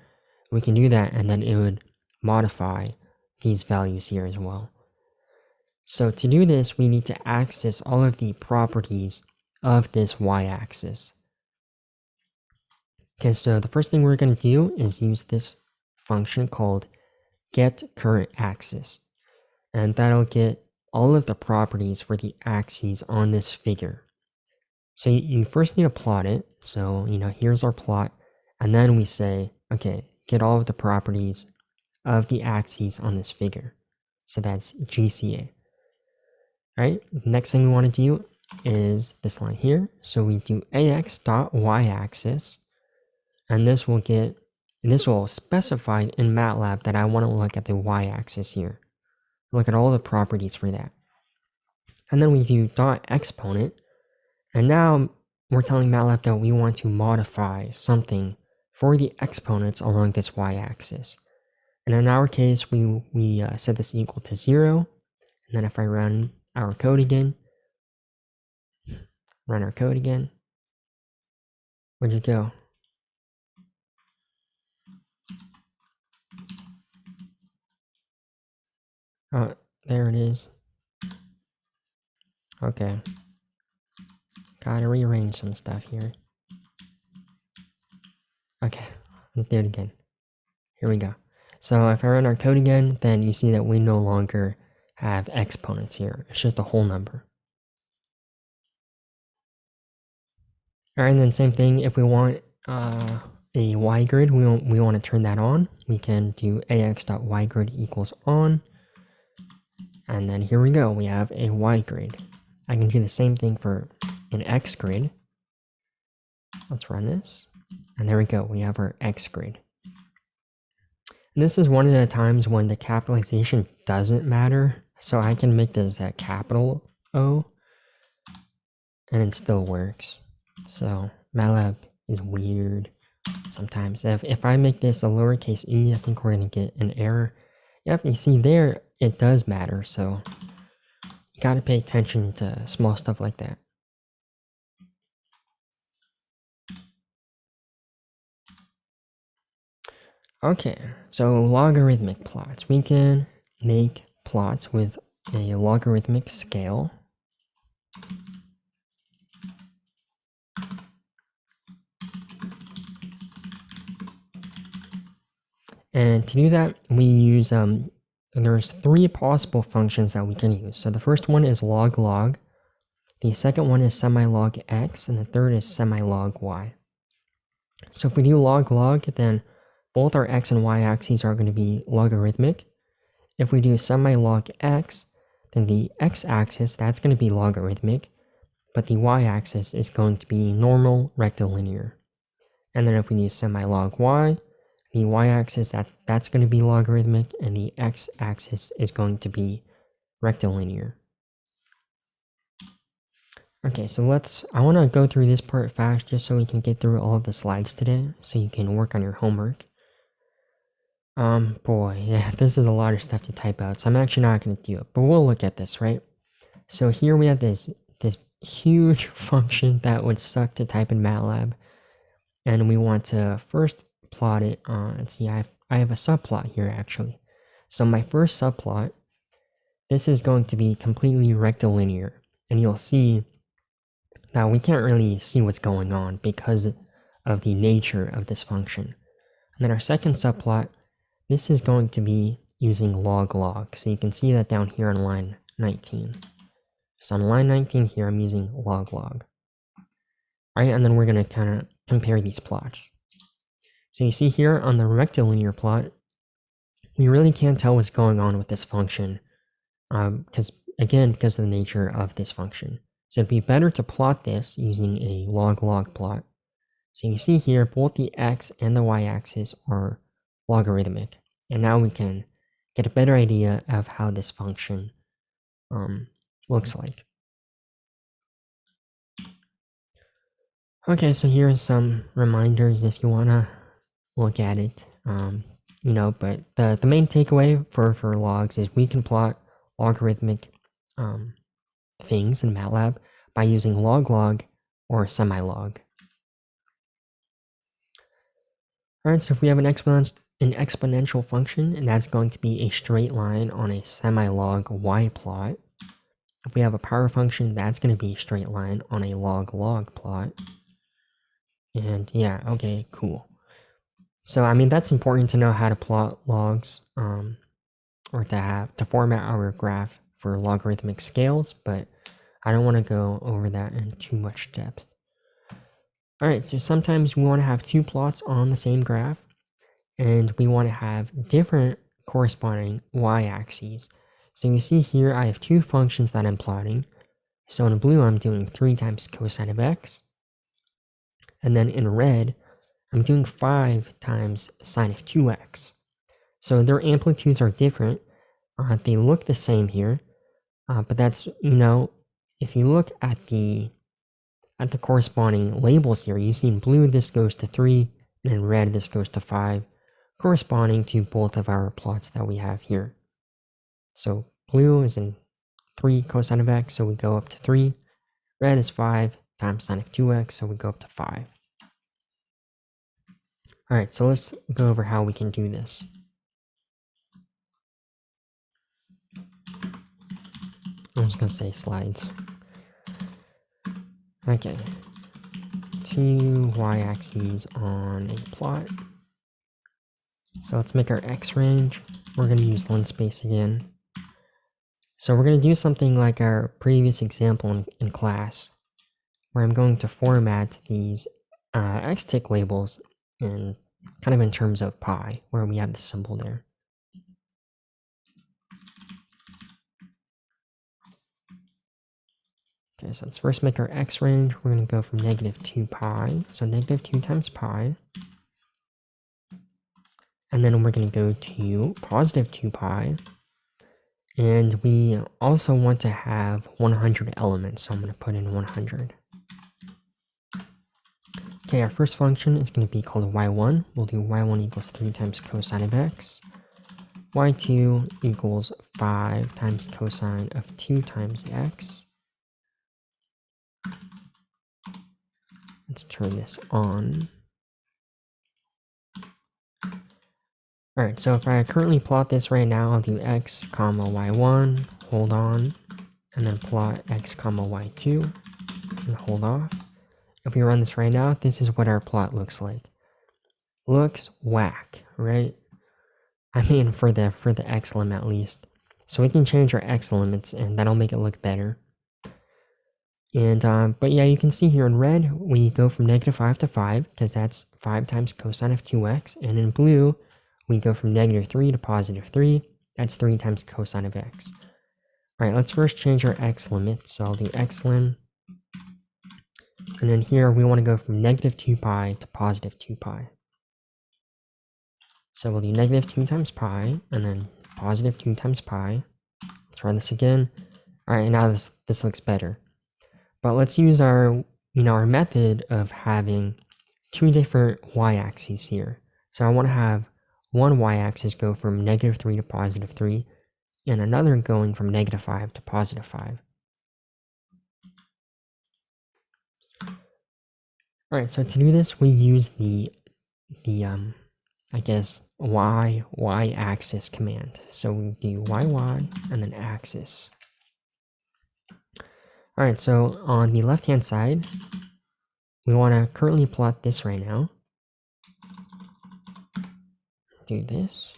we can do that, and then it would modify these values here as well. So to do this, we need to access all of the properties of this y-axis. Okay, so the first thing we're going to do is use this function called getCurrentAxis, and that'll get all of the properties for the axes on this figure. So you first need to plot it. So, here's our plot, and then we say, okay, get all of the properties of the axes on this figure. So that's GCA. All right, next thing we want to do is this line here. So we do ax.y-axis, and this will specify in MATLAB that I want to look at the y-axis here. Look at all the properties for that. And then we do dot exponent, and now we're telling MATLAB that we want to modify something for the exponents along this y-axis. And in our case, we set this equal to 0, and then if I run our code again, Where'd you go? Oh, there it is. Okay. Gotta rearrange some stuff here. Okay, let's do it again. Here we go. So if I run our code again, then you see that we no longer have exponents here. It's just a whole number. All right, and then same thing, if we want a y grid, we want to turn that on. We can do ax.ygrid equals on. And then here we go, we have a y grid. I can do the same thing for an x grid. Let's run this. And there we go, we have our x grid. And this is one of the times when the capitalization doesn't matter. So I can make this a capital O, and it still works. So MATLAB is weird sometimes. If I make this a lowercase e, I think we're going to get an error. Yep, you see there, it does matter. So you got to pay attention to small stuff like that. Okay, so logarithmic plots. We can make plots with a logarithmic scale. And to do that, we use, there's 3 possible functions that we can use. So the first one is log, the second one is semi-log x, and the third is semi-log y. So if we do log, then both our x and y axes are going to be logarithmic. If we do semi-log x, then the x-axis, that's going to be logarithmic, but the y-axis is going to be normal rectilinear. And then if we do semi-log y, the y-axis, that's going to be logarithmic, and the x-axis is going to be rectilinear. Okay, so I want to go through this part fast just so we can get through all of the slides today, so you can work on your homework. Boy, yeah, this is a lot of stuff to type out, so I'm actually not going to do it, but we'll look at this, right? So here we have this huge function that would suck to type in MATLAB, and we want to first plot it on, let's see, I have a subplot here actually. So my first subplot, this is going to be completely rectilinear, and you'll see that we can't really see what's going on because of the nature of this function. And then our second subplot, this is going to be using log. So you can see that down here on line 19. So on line 19 here, I'm using log. All right, and then we're going to kind of compare these plots. So you see here on the rectilinear plot, we really can't tell what's going on with this function because of the nature of this function. So it'd be better to plot this using a log plot. So you see here, both the x and the y-axis are logarithmic. And now we can get a better idea of how this function looks like. Okay, so here's some reminders if you want to look at it. But the main takeaway for logs is we can plot logarithmic things in MATLAB by using log or semi-log. Alright, so if we have an exponential function, and that's going to be a straight line on a semi-log y plot. If we have a power function, that's going to be a straight line on a log plot. And yeah, okay, cool. So, I mean, that's important to know how to plot logs, or to format our graph for logarithmic scales, but I don't want to go over that in too much depth. Alright, so sometimes we want to have 2 plots on the same graph, and we want to have different corresponding y-axes. So you see here, I have 2 functions that I'm plotting. So in blue, I'm doing 3 times cosine of x. And then in red, I'm doing 5 times sine of 2x. So their amplitudes are different. They look the same here. But that's, if you look at the corresponding labels here, you see in blue, this goes to 3, and in red, this goes to 5, corresponding to both of our plots that we have here. So blue is in 3 cosine of x, so we go up to 3. Red is 5 times sine of 2x, so we go up to 5. All right, so let's go over how we can do this. I was gonna say slides. Okay, 2 y-axes on a plot. So let's make our x range. We're gonna use linspace again. So we're gonna do something like our previous example in class, where I'm going to format these xtick labels in kind of in terms of pi, where we have the symbol there. Okay, so let's first make our x range. We're going to go from -2 pi, so -2 times pi. And then we're going to go to +2 pi. And we also want to have 100 elements, so I'm going to put in 100. Okay, our first function is going to be called y1. We'll do y1 equals 3 times cosine of x. y2 equals 5 times cosine of 2 times x. Let's turn this on. Alright, so if I currently plot this right now, I'll do x comma y1, hold on, and then plot x comma y2, and hold off. If we run this right now, this is what our plot looks like. Looks whack, right? I mean, for the x limit at least. So we can change our x limits, and that'll make it look better. And but yeah, you can see here in red, we go from -5 to 5, because that's 5 times cosine of 2x, and in blue, we go from -3 to +3, that's 3 times cosine of x. Alright, let's first change our x limit, so I'll do xlim, and then here we want to go from -2 pi to +2 pi. So we'll do -2 times pi, and then +2 times pi. Let's run this again. Alright, now this looks better. But let's use our our method of having 2 different y-axes here. So I want to have one y-axis go from -3 to +3, and another going from -5 to +5. Alright, so to do this, we use the I guess y-axis command. So we do y and then axis. Alright, so on the left-hand side, we want to currently plot this right now. Do this.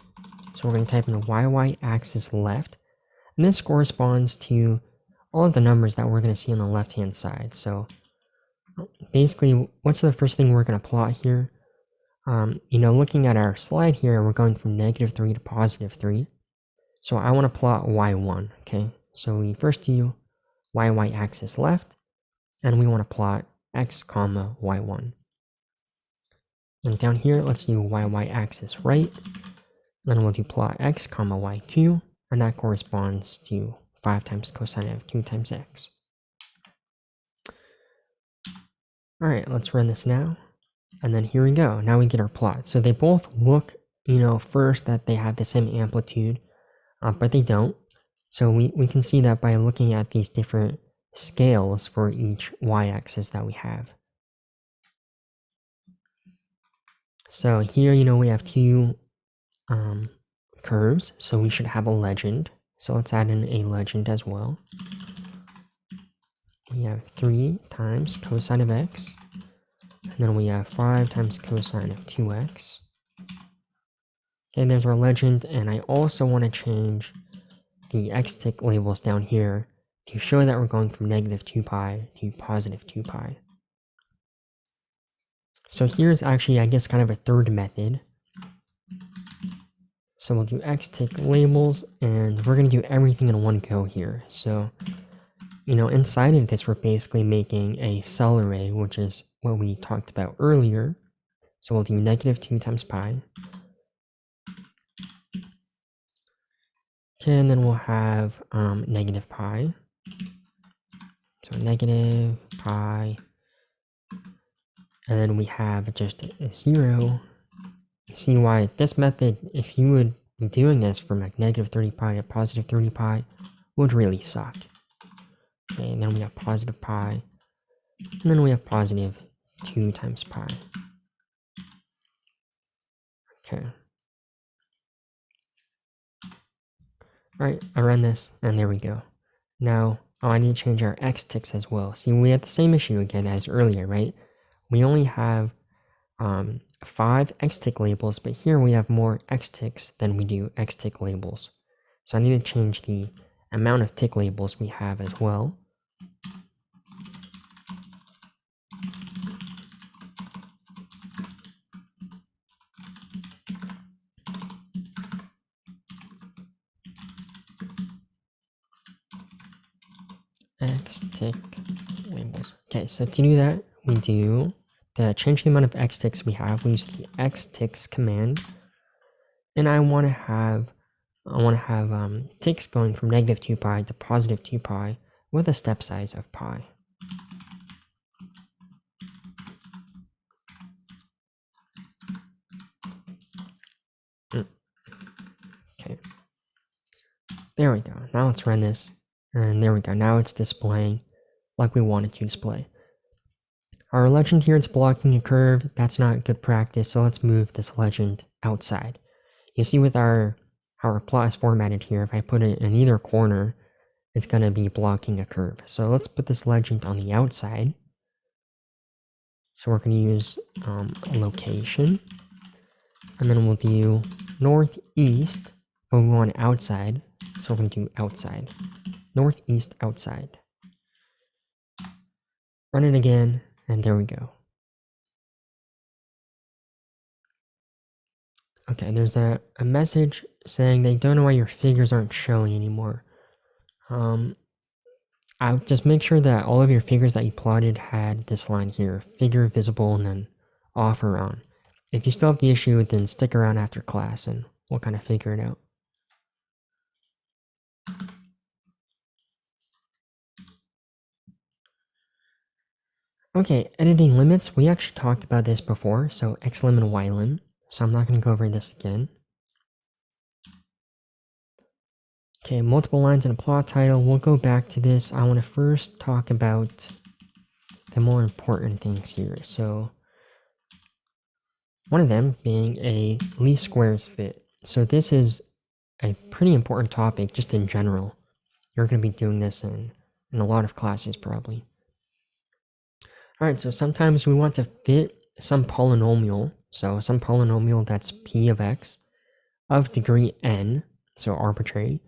So we're going to type in y-axis left. And this corresponds to all of the numbers that we're going to see on the left-hand side. So basically, what's the first thing we're going to plot here? Looking at our slide here, we're going from -3 to +3. So I want to plot y1, okay? So we first do y-axis left, and we want to plot x comma y1. And down here, let's do y-axis right, then we'll do plot x comma y2, and that corresponds to 5 times cosine of 2 times x. Alright, let's run this now. And then here we go. Now we get our plot. So they both look, first that they have the same amplitude, but they don't. So we can see that by looking at these different scales for each y-axis that we have. So here, we have 2 curves, so we should have a legend. So let's add in a legend as well. We have 3 times cosine of x, and then we have 5 times cosine of 2x. Okay, there's our legend, and I also want to change the xtick labels down here to show that we're going from -2 pi to +2 pi. So here's actually, I guess, kind of a third method. So we'll do xtick labels, and we're going to do everything in one go here. So, inside of this, we're basically making a cell array, which is what we talked about earlier. So we'll do -2 times pi. Okay, and then we'll have negative pi. So negative pi. And then we have just a 0. You see why this method, if you would be doing this from like -30 pi to +30 pi, would really suck. Okay, and then we have positive pi. And then we have +2 times pi. Okay. Alright, I run this, and there we go. Now, I need to change our x ticks as well. See, we had the same issue again as earlier, right? We only have 5 x tick labels, but here we have more x ticks than we do x tick labels. So I need to change the amount of tick labels we have as well. X tick labels. Okay, so to do that, we do to change the amount of x ticks we have, we use the x ticks command, and I want to have ticks going from negative 2 pi to positive 2 pi with a step size of pi. Okay, there we go. Now let's run this, and there we go. Now it's displaying like we want it to display. Our legend here is blocking a curve. That's not good practice, so let's move this legend outside. You see with how our plot is formatted here, if I put it in either corner, it's going to be blocking a curve. So let's put this legend on the outside. So we're going to use location, and then we'll do northeast, but we want outside, so we're going to do outside. Northeast outside. Run it again, and there we go. Okay, there's a message saying they don't know why your figures aren't showing anymore. I'll just make sure that all of your figures that you plotted had this line here, figure visible and then off or on. If you still have the issue, then stick around after class and we'll kind of figure it out. Okay, editing limits. We actually talked about this before, so xlim and ylim. So I'm not going to go over this again. Okay, multiple lines in a plot title. We'll go back to this. I want to first talk about the more important things here. So one of them being a least squares fit. So this is a pretty important topic just in general. You're going to be doing this in a lot of classes probably. Alright, so sometimes we want to fit some polynomial. So some polynomial that's p of x of degree n, so arbitrary,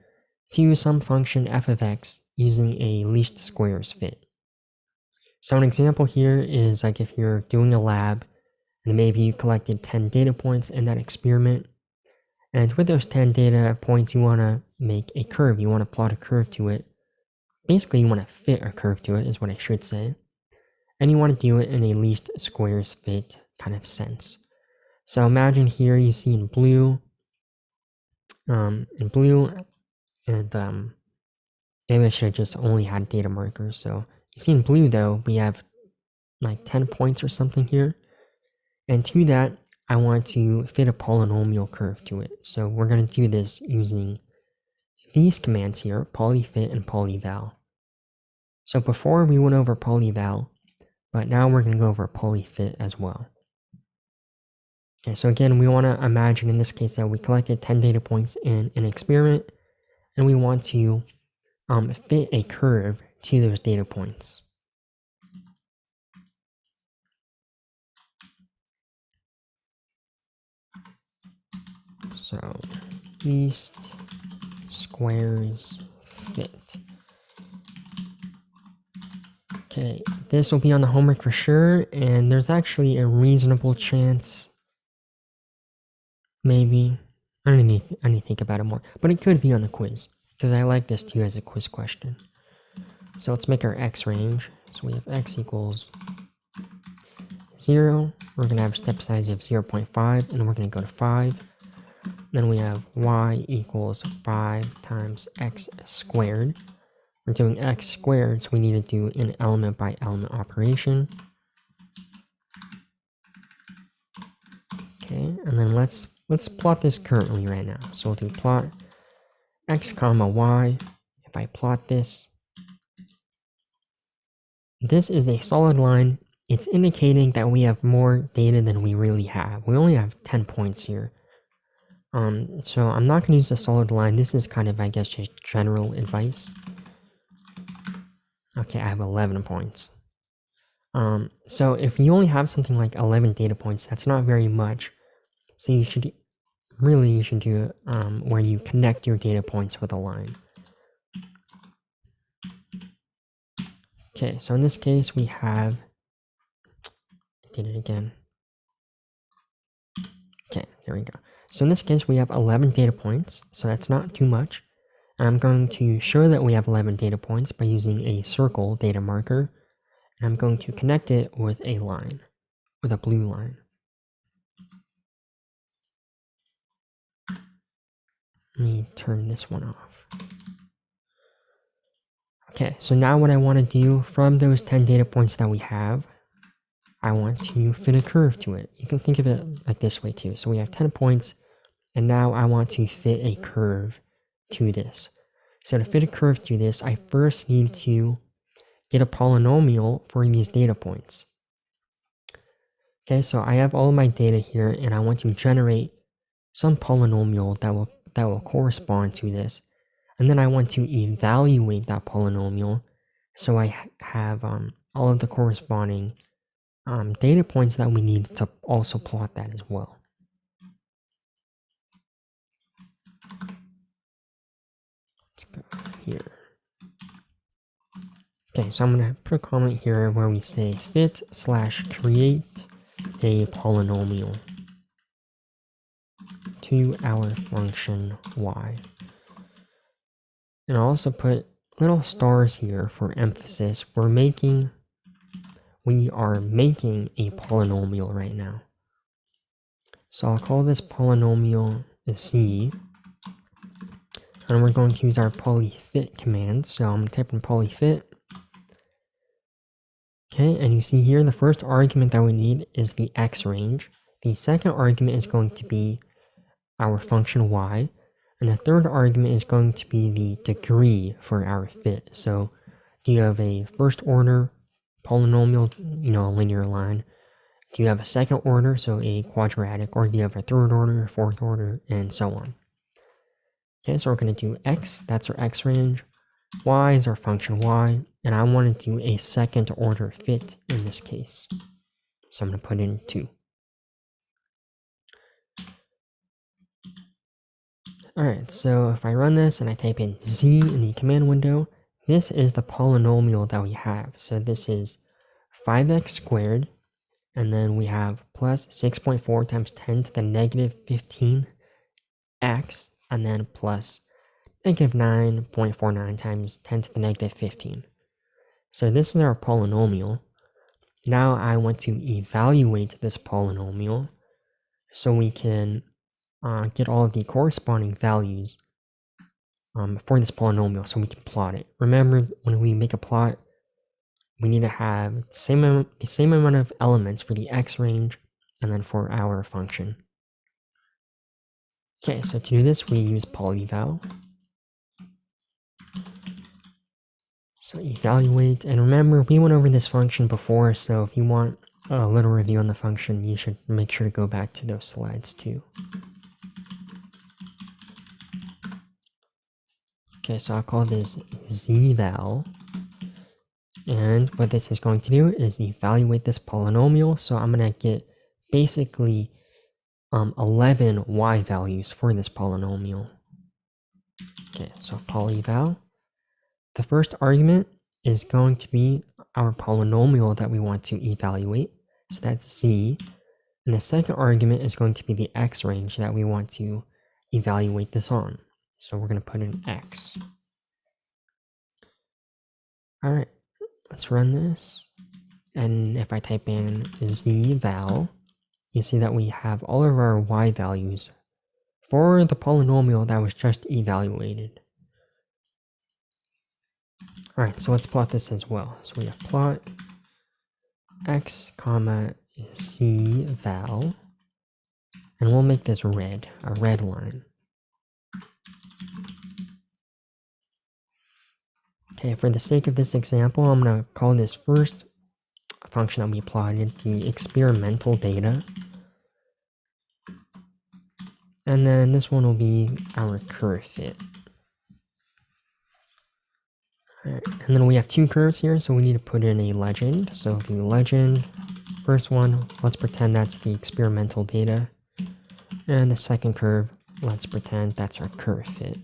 to some function f of x using a least squares fit. So an example here is like if you're doing a lab and maybe you collected 10 data points in that experiment, and with those 10 data points you want to make a curve, you want to plot a curve to it. Basically you want to fit a curve to it is what I should say, and you want to do it in a least squares fit kind of sense. So imagine here you see in blue, and maybe I should have just only had data markers. So you see in blue though, we have like 10 points or something here. And to that, I want to fit a polynomial curve to it. So we're going to do this using these commands here, polyfit and polyval. So before we went over polyval, but now we're going to go over polyfit as well. Okay, so again, we want to imagine in this case that we collected 10 data points in an experiment, and we want to fit a curve to those data points. So least squares fit. Okay, this will be on the homework for sure, and there's actually a reasonable chance, maybe, I need to think about it more, but it could be on the quiz, because I like this too as a quiz question. So let's make our x range. So we have x equals 0, we're going to have a step size of 0.5, and we're going to go to 5. Then we have y equals 5 times x squared. We're doing x squared, so we need to do an element by element operation. Okay, and then let's plot this currently right now. So we'll do plot x comma y. If I plot this, this is a solid line. It's indicating that we have more data than we really have. We only have 10 points here. So I'm not going to use a solid line. This is kind of, I guess, just general advice. Okay, I have 11 points. So if you only have something like 11 data points, that's not very much. So you should do it where you connect your data points with a line. Okay, so in this case we have, did it again. Okay, there we go. So in this case we have 11 data points, so that's not too much. And I'm going to show that we have 11 data points by using a circle data marker. And I'm going to connect it with a line, with a blue line. Let me turn this one off. Okay, so now what I want to do from those 10 data points that we have, I want to fit a curve to it. You can think of it like this way too. So we have 10 points, and now I want to fit a curve to this. So to fit a curve to this, I first need to get a polynomial for these data points. Okay, so I have all of my data here, and I want to generate some polynomial that will correspond to this. And then I want to evaluate that polynomial, so I have all of the corresponding data points that we need to also plot that as well. Let's go here. Okay, so I'm going to put a comment here where we say fit/create a polynomial to our function y. And I'll also put little stars here for emphasis. We are making a polynomial right now. So I'll call this polynomial z. And we're going to use our polyfit command. So I'm going to type in polyfit. Okay, and you see here the first argument that we need is the x range. The second argument is going to be our function y. And the third argument is going to be the degree for our fit. So do you have a first order polynomial, a linear line? Do you have a second order, so a quadratic, or do you have a third order, fourth order, and so on? Okay, so we're going to do x, that's our x range. Y is our function y, and I want to do a second order fit in this case. So I'm going to put in 2. Alright, so if I run this and I type in z in the command window, this is the polynomial that we have. So this is 5x squared, and then we have plus 6.4 times 10 to the negative 15x, and then plus negative 9.49 times 10 to the negative 15. So this is our polynomial. Now I want to evaluate this polynomial so we can get all of the corresponding values for this polynomial so we can plot it. Remember, when we make a plot, we need to have the same amount of elements for the x range and then for our function. Okay, so to do this, we use polyval. So evaluate, and remember, we went over this function before, so if you want a little review on the function, you should make sure to go back to those slides too. Okay, so I'll call this zval. And what this is going to do is evaluate this polynomial. So I'm going to get basically 11 y values for this polynomial. Okay, so polyval. The first argument is going to be our polynomial that we want to evaluate. So that's z. And the second argument is going to be the x range that we want to evaluate this on. So we're going to put in x. All right, let's run this. And if I type in zval, you see that we have all of our y values for the polynomial that was just evaluated. All right, so let's plot this as well. So we have plot x comma zval, and we'll make this red, a red line. Okay, for the sake of this example, I'm going to call this first function that we plotted the experimental data. And then this one will be our curve fit. Alright, and then we have two curves here, so we need to put in a legend. So we'll do legend. First one, let's pretend that's the experimental data. And the second curve, let's pretend that's our curve fit.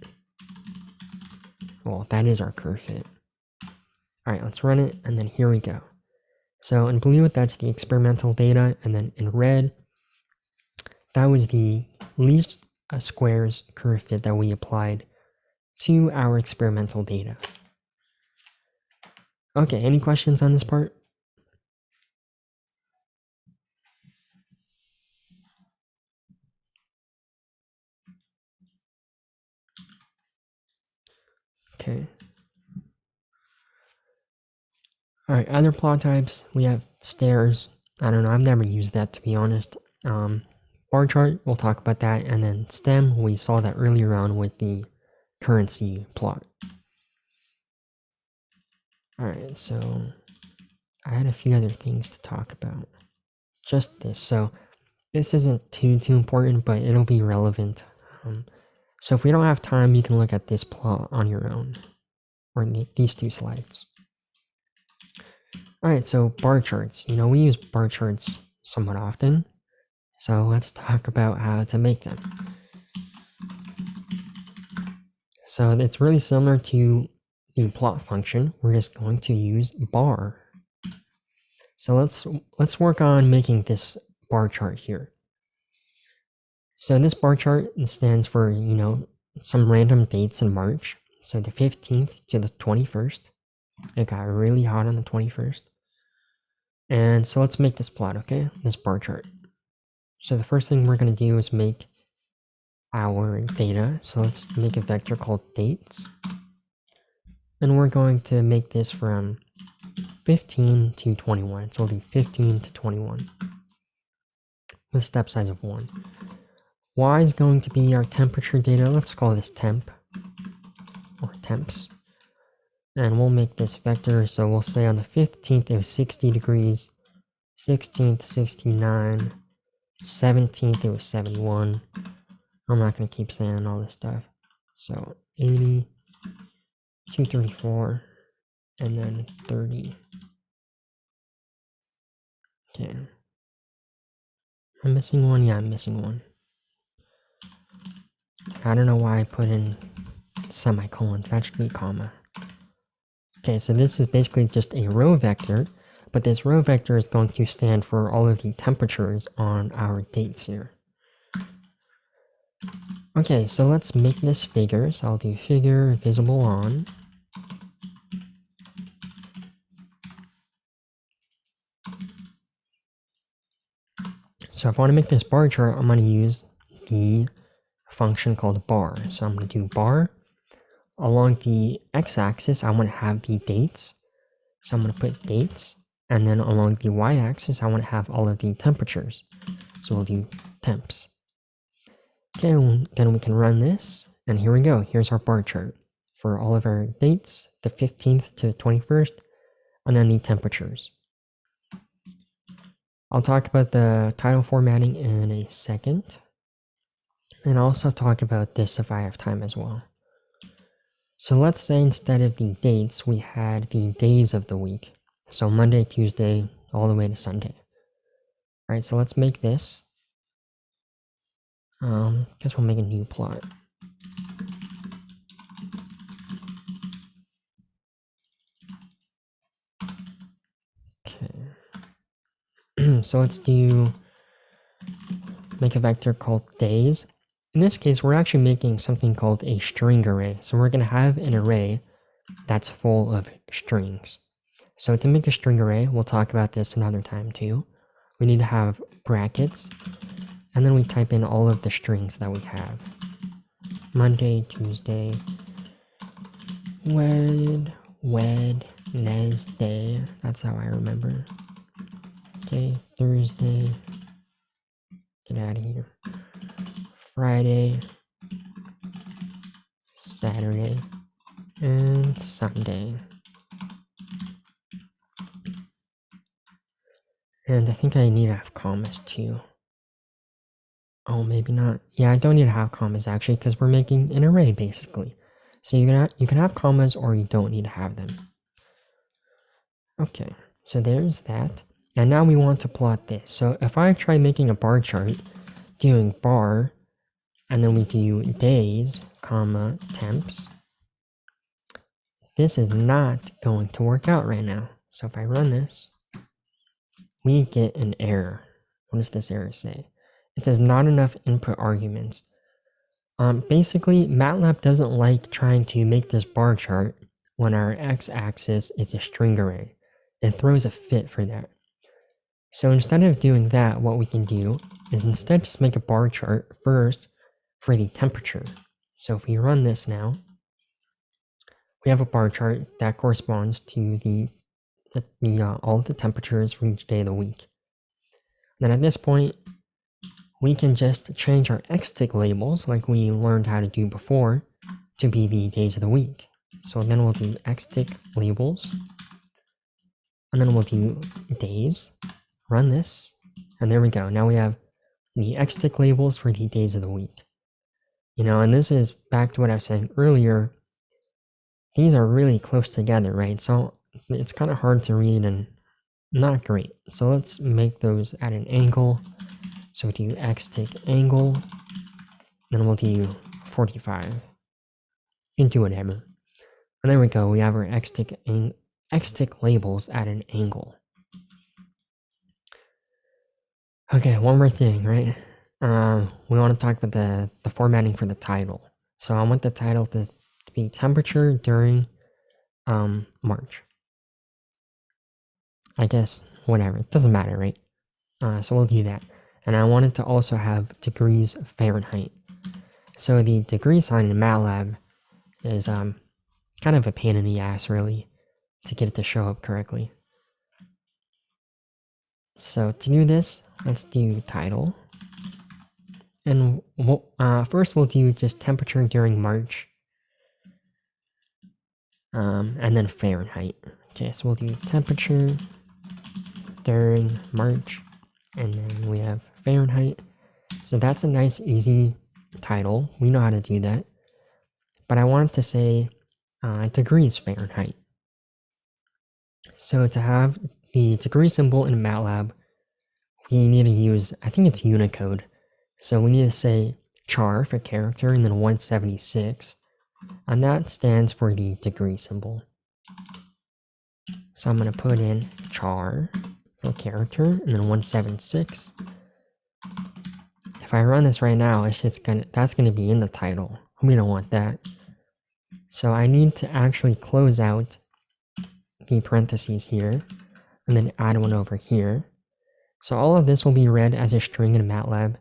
Well, that is our curve fit. Alright, let's run it, and then here we go. So in blue, that's the experimental data, and then in red, that was the least squares curve fit that we applied to our experimental data. Okay, any questions on this part? Okay. Alright, other plot types, we have stairs. I don't know, I've never used that to be honest. Bar chart, we'll talk about that, and then stem, we saw that earlier on with the currency plot. Alright, so I had a few other things to talk about. Just this, so this isn't too important, but it'll be relevant. So if we don't have time, you can look at this plot on your own, or these two slides. Alright, so bar charts. You know, we use bar charts somewhat often, so let's talk about how to make them. So it's really similar to the plot function. We're just going to use bar. So let's work on making this bar chart here. So this bar chart stands for, you know, some random dates in March. So the 15th to the 21st. It got really hot on the 21st. And so let's make this plot, okay? This bar chart. So the first thing we're going to do is make our data. So let's make a vector called dates. And we're going to make this from 15 to 21. So we'll do 15 to 21 with step size of 1. Y is going to be our temperature data. Let's call this temp or temps. And we'll make this vector. So we'll say on the 15th it was 60 degrees, 16th 69, 17th it was 71. I'm not going to keep saying all this stuff. So 80, 234, and then 30. Okay. I'm missing one? Yeah, I'm missing one. I don't know why I put in semicolons. That should be comma. Okay, so this is basically just a row vector, but this row vector is going to stand for all of the temperatures on our dates here. Okay, so let's make this figure. So I'll do figure visible on. So if I want to make this bar chart, I'm going to use the function called bar. So I'm going to do bar. Along the x-axis, I want to have the dates. So I'm going to put dates. And then along the y-axis, I want to have all of the temperatures. So we'll do temps. Okay, then we can run this. And here we go. Here's our bar chart for all of our dates, the 15th to the 21st, and then the temperatures. I'll talk about the title formatting in a second. And I'll also talk about this if I have time as well. So let's say instead of the dates, we had the days of the week. So Monday, Tuesday, all the way to Sunday. All right, so let's make this. Guess we'll make a new plot. Okay. So let's make a vector called days. In this case, we're actually making something called a string array. So we're going to have an array that's full of strings. So to make a string array, we'll talk about this another time too. We need to have brackets, and then we type in all of the strings that we have. Monday, Tuesday, Wednesday. That's how I remember. Okay, Thursday. Get out of here. Friday, Saturday, and Sunday. And I think I need to have commas too. Oh, maybe not. Yeah, I don't need to have commas actually because we're making an array basically. So you can have commas or you don't need to have them. Okay, so there's that. And now we want to plot this. So if I try making a bar chart, doing bar, and then we do days, comma, temps, this is not going to work out right now. So if I run this, we get an error. What does this error say? It says not enough input arguments. Basically, MATLAB doesn't like trying to make this bar chart when our x-axis is a string array. It throws a fit for that. So instead of doing that, what we can do is instead just make a bar chart first for the temperature. So if we run this now, we have a bar chart that corresponds to all of the temperatures for each day of the week. Then at this point, we can just change our xtick labels like we learned how to do before to be the days of the week. So then we'll do xtick labels, and then we'll do days, run this, and there we go. Now we have the xtick labels for the days of the week. You know, and this is back to what I was saying earlier. These are really close together, right? So it's kind of hard to read and not great. So let's make those at an angle. So we do xtick angle, then we'll do 45. You can do whatever. And there we go. We have our xtick labels at an angle. Okay, one more thing, right? We want to talk about the formatting for the title. So I want the title to be temperature during March. I guess whatever. It doesn't matter, right? So we'll do that. And I wanted to also have degrees Fahrenheit. So the degree sign in MATLAB is kind of a pain in the ass, really, to get it to show up correctly. So to do this, let's do title. And first we'll do just temperature during March. And then Fahrenheit. Okay, so we'll do temperature during March. And then we have Fahrenheit. So that's a nice, easy title. We know how to do that. But I wanted to say degrees Fahrenheit. So to have the degree symbol in MATLAB, we need to use, I think it's Unicode. So we need to say char for character and then 176. And that stands for the degree symbol. So I'm going to put in char for character and then 176. If I run this right now, that's going to be in the title. We don't want that. So I need to actually close out the parentheses here and then add one over here. So all of this will be read as a string in MATLAB.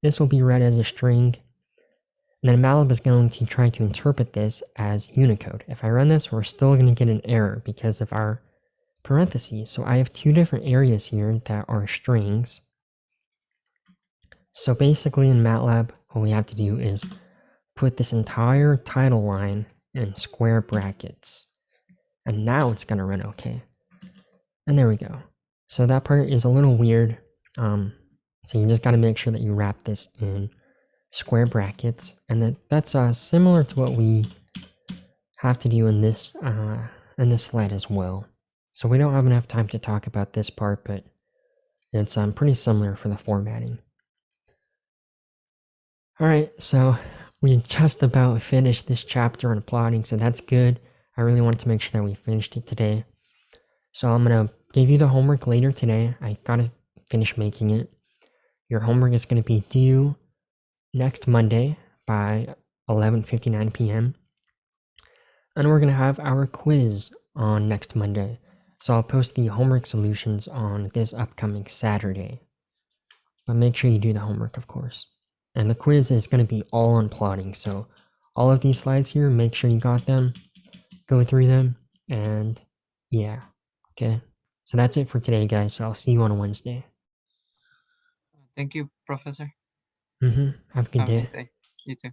This will be read as a string. And then MATLAB is going to try to interpret this as Unicode. If I run this, we're still going to get an error because of our parentheses. So I have two different areas here that are strings. So basically in MATLAB, what we have to do is put this entire title line in square brackets. And now it's going to run okay. And there we go. So that part is a little weird. So you just got to make sure that you wrap this in square brackets. And that's similar to what we have to do in this slide as well. So we don't have enough time to talk about this part, but it's pretty similar for the formatting. Alright, so we just about finished this chapter on plotting, so that's good. I really wanted to make sure that we finished it today. So I'm going to give you the homework later today. I gotta finish making it. Your homework is going to be due next Monday by 11:59 p.m. And we're going to have our quiz on next Monday. So I'll post the homework solutions on this upcoming Saturday. But make sure you do the homework, of course. And the quiz is going to be all on plotting. So all of these slides here, make sure you got them. Go through them. And yeah. Okay. So that's it for today, guys. So I'll see you on Wednesday. Thank you, Professor. Have a good Have a day. nice day. You too.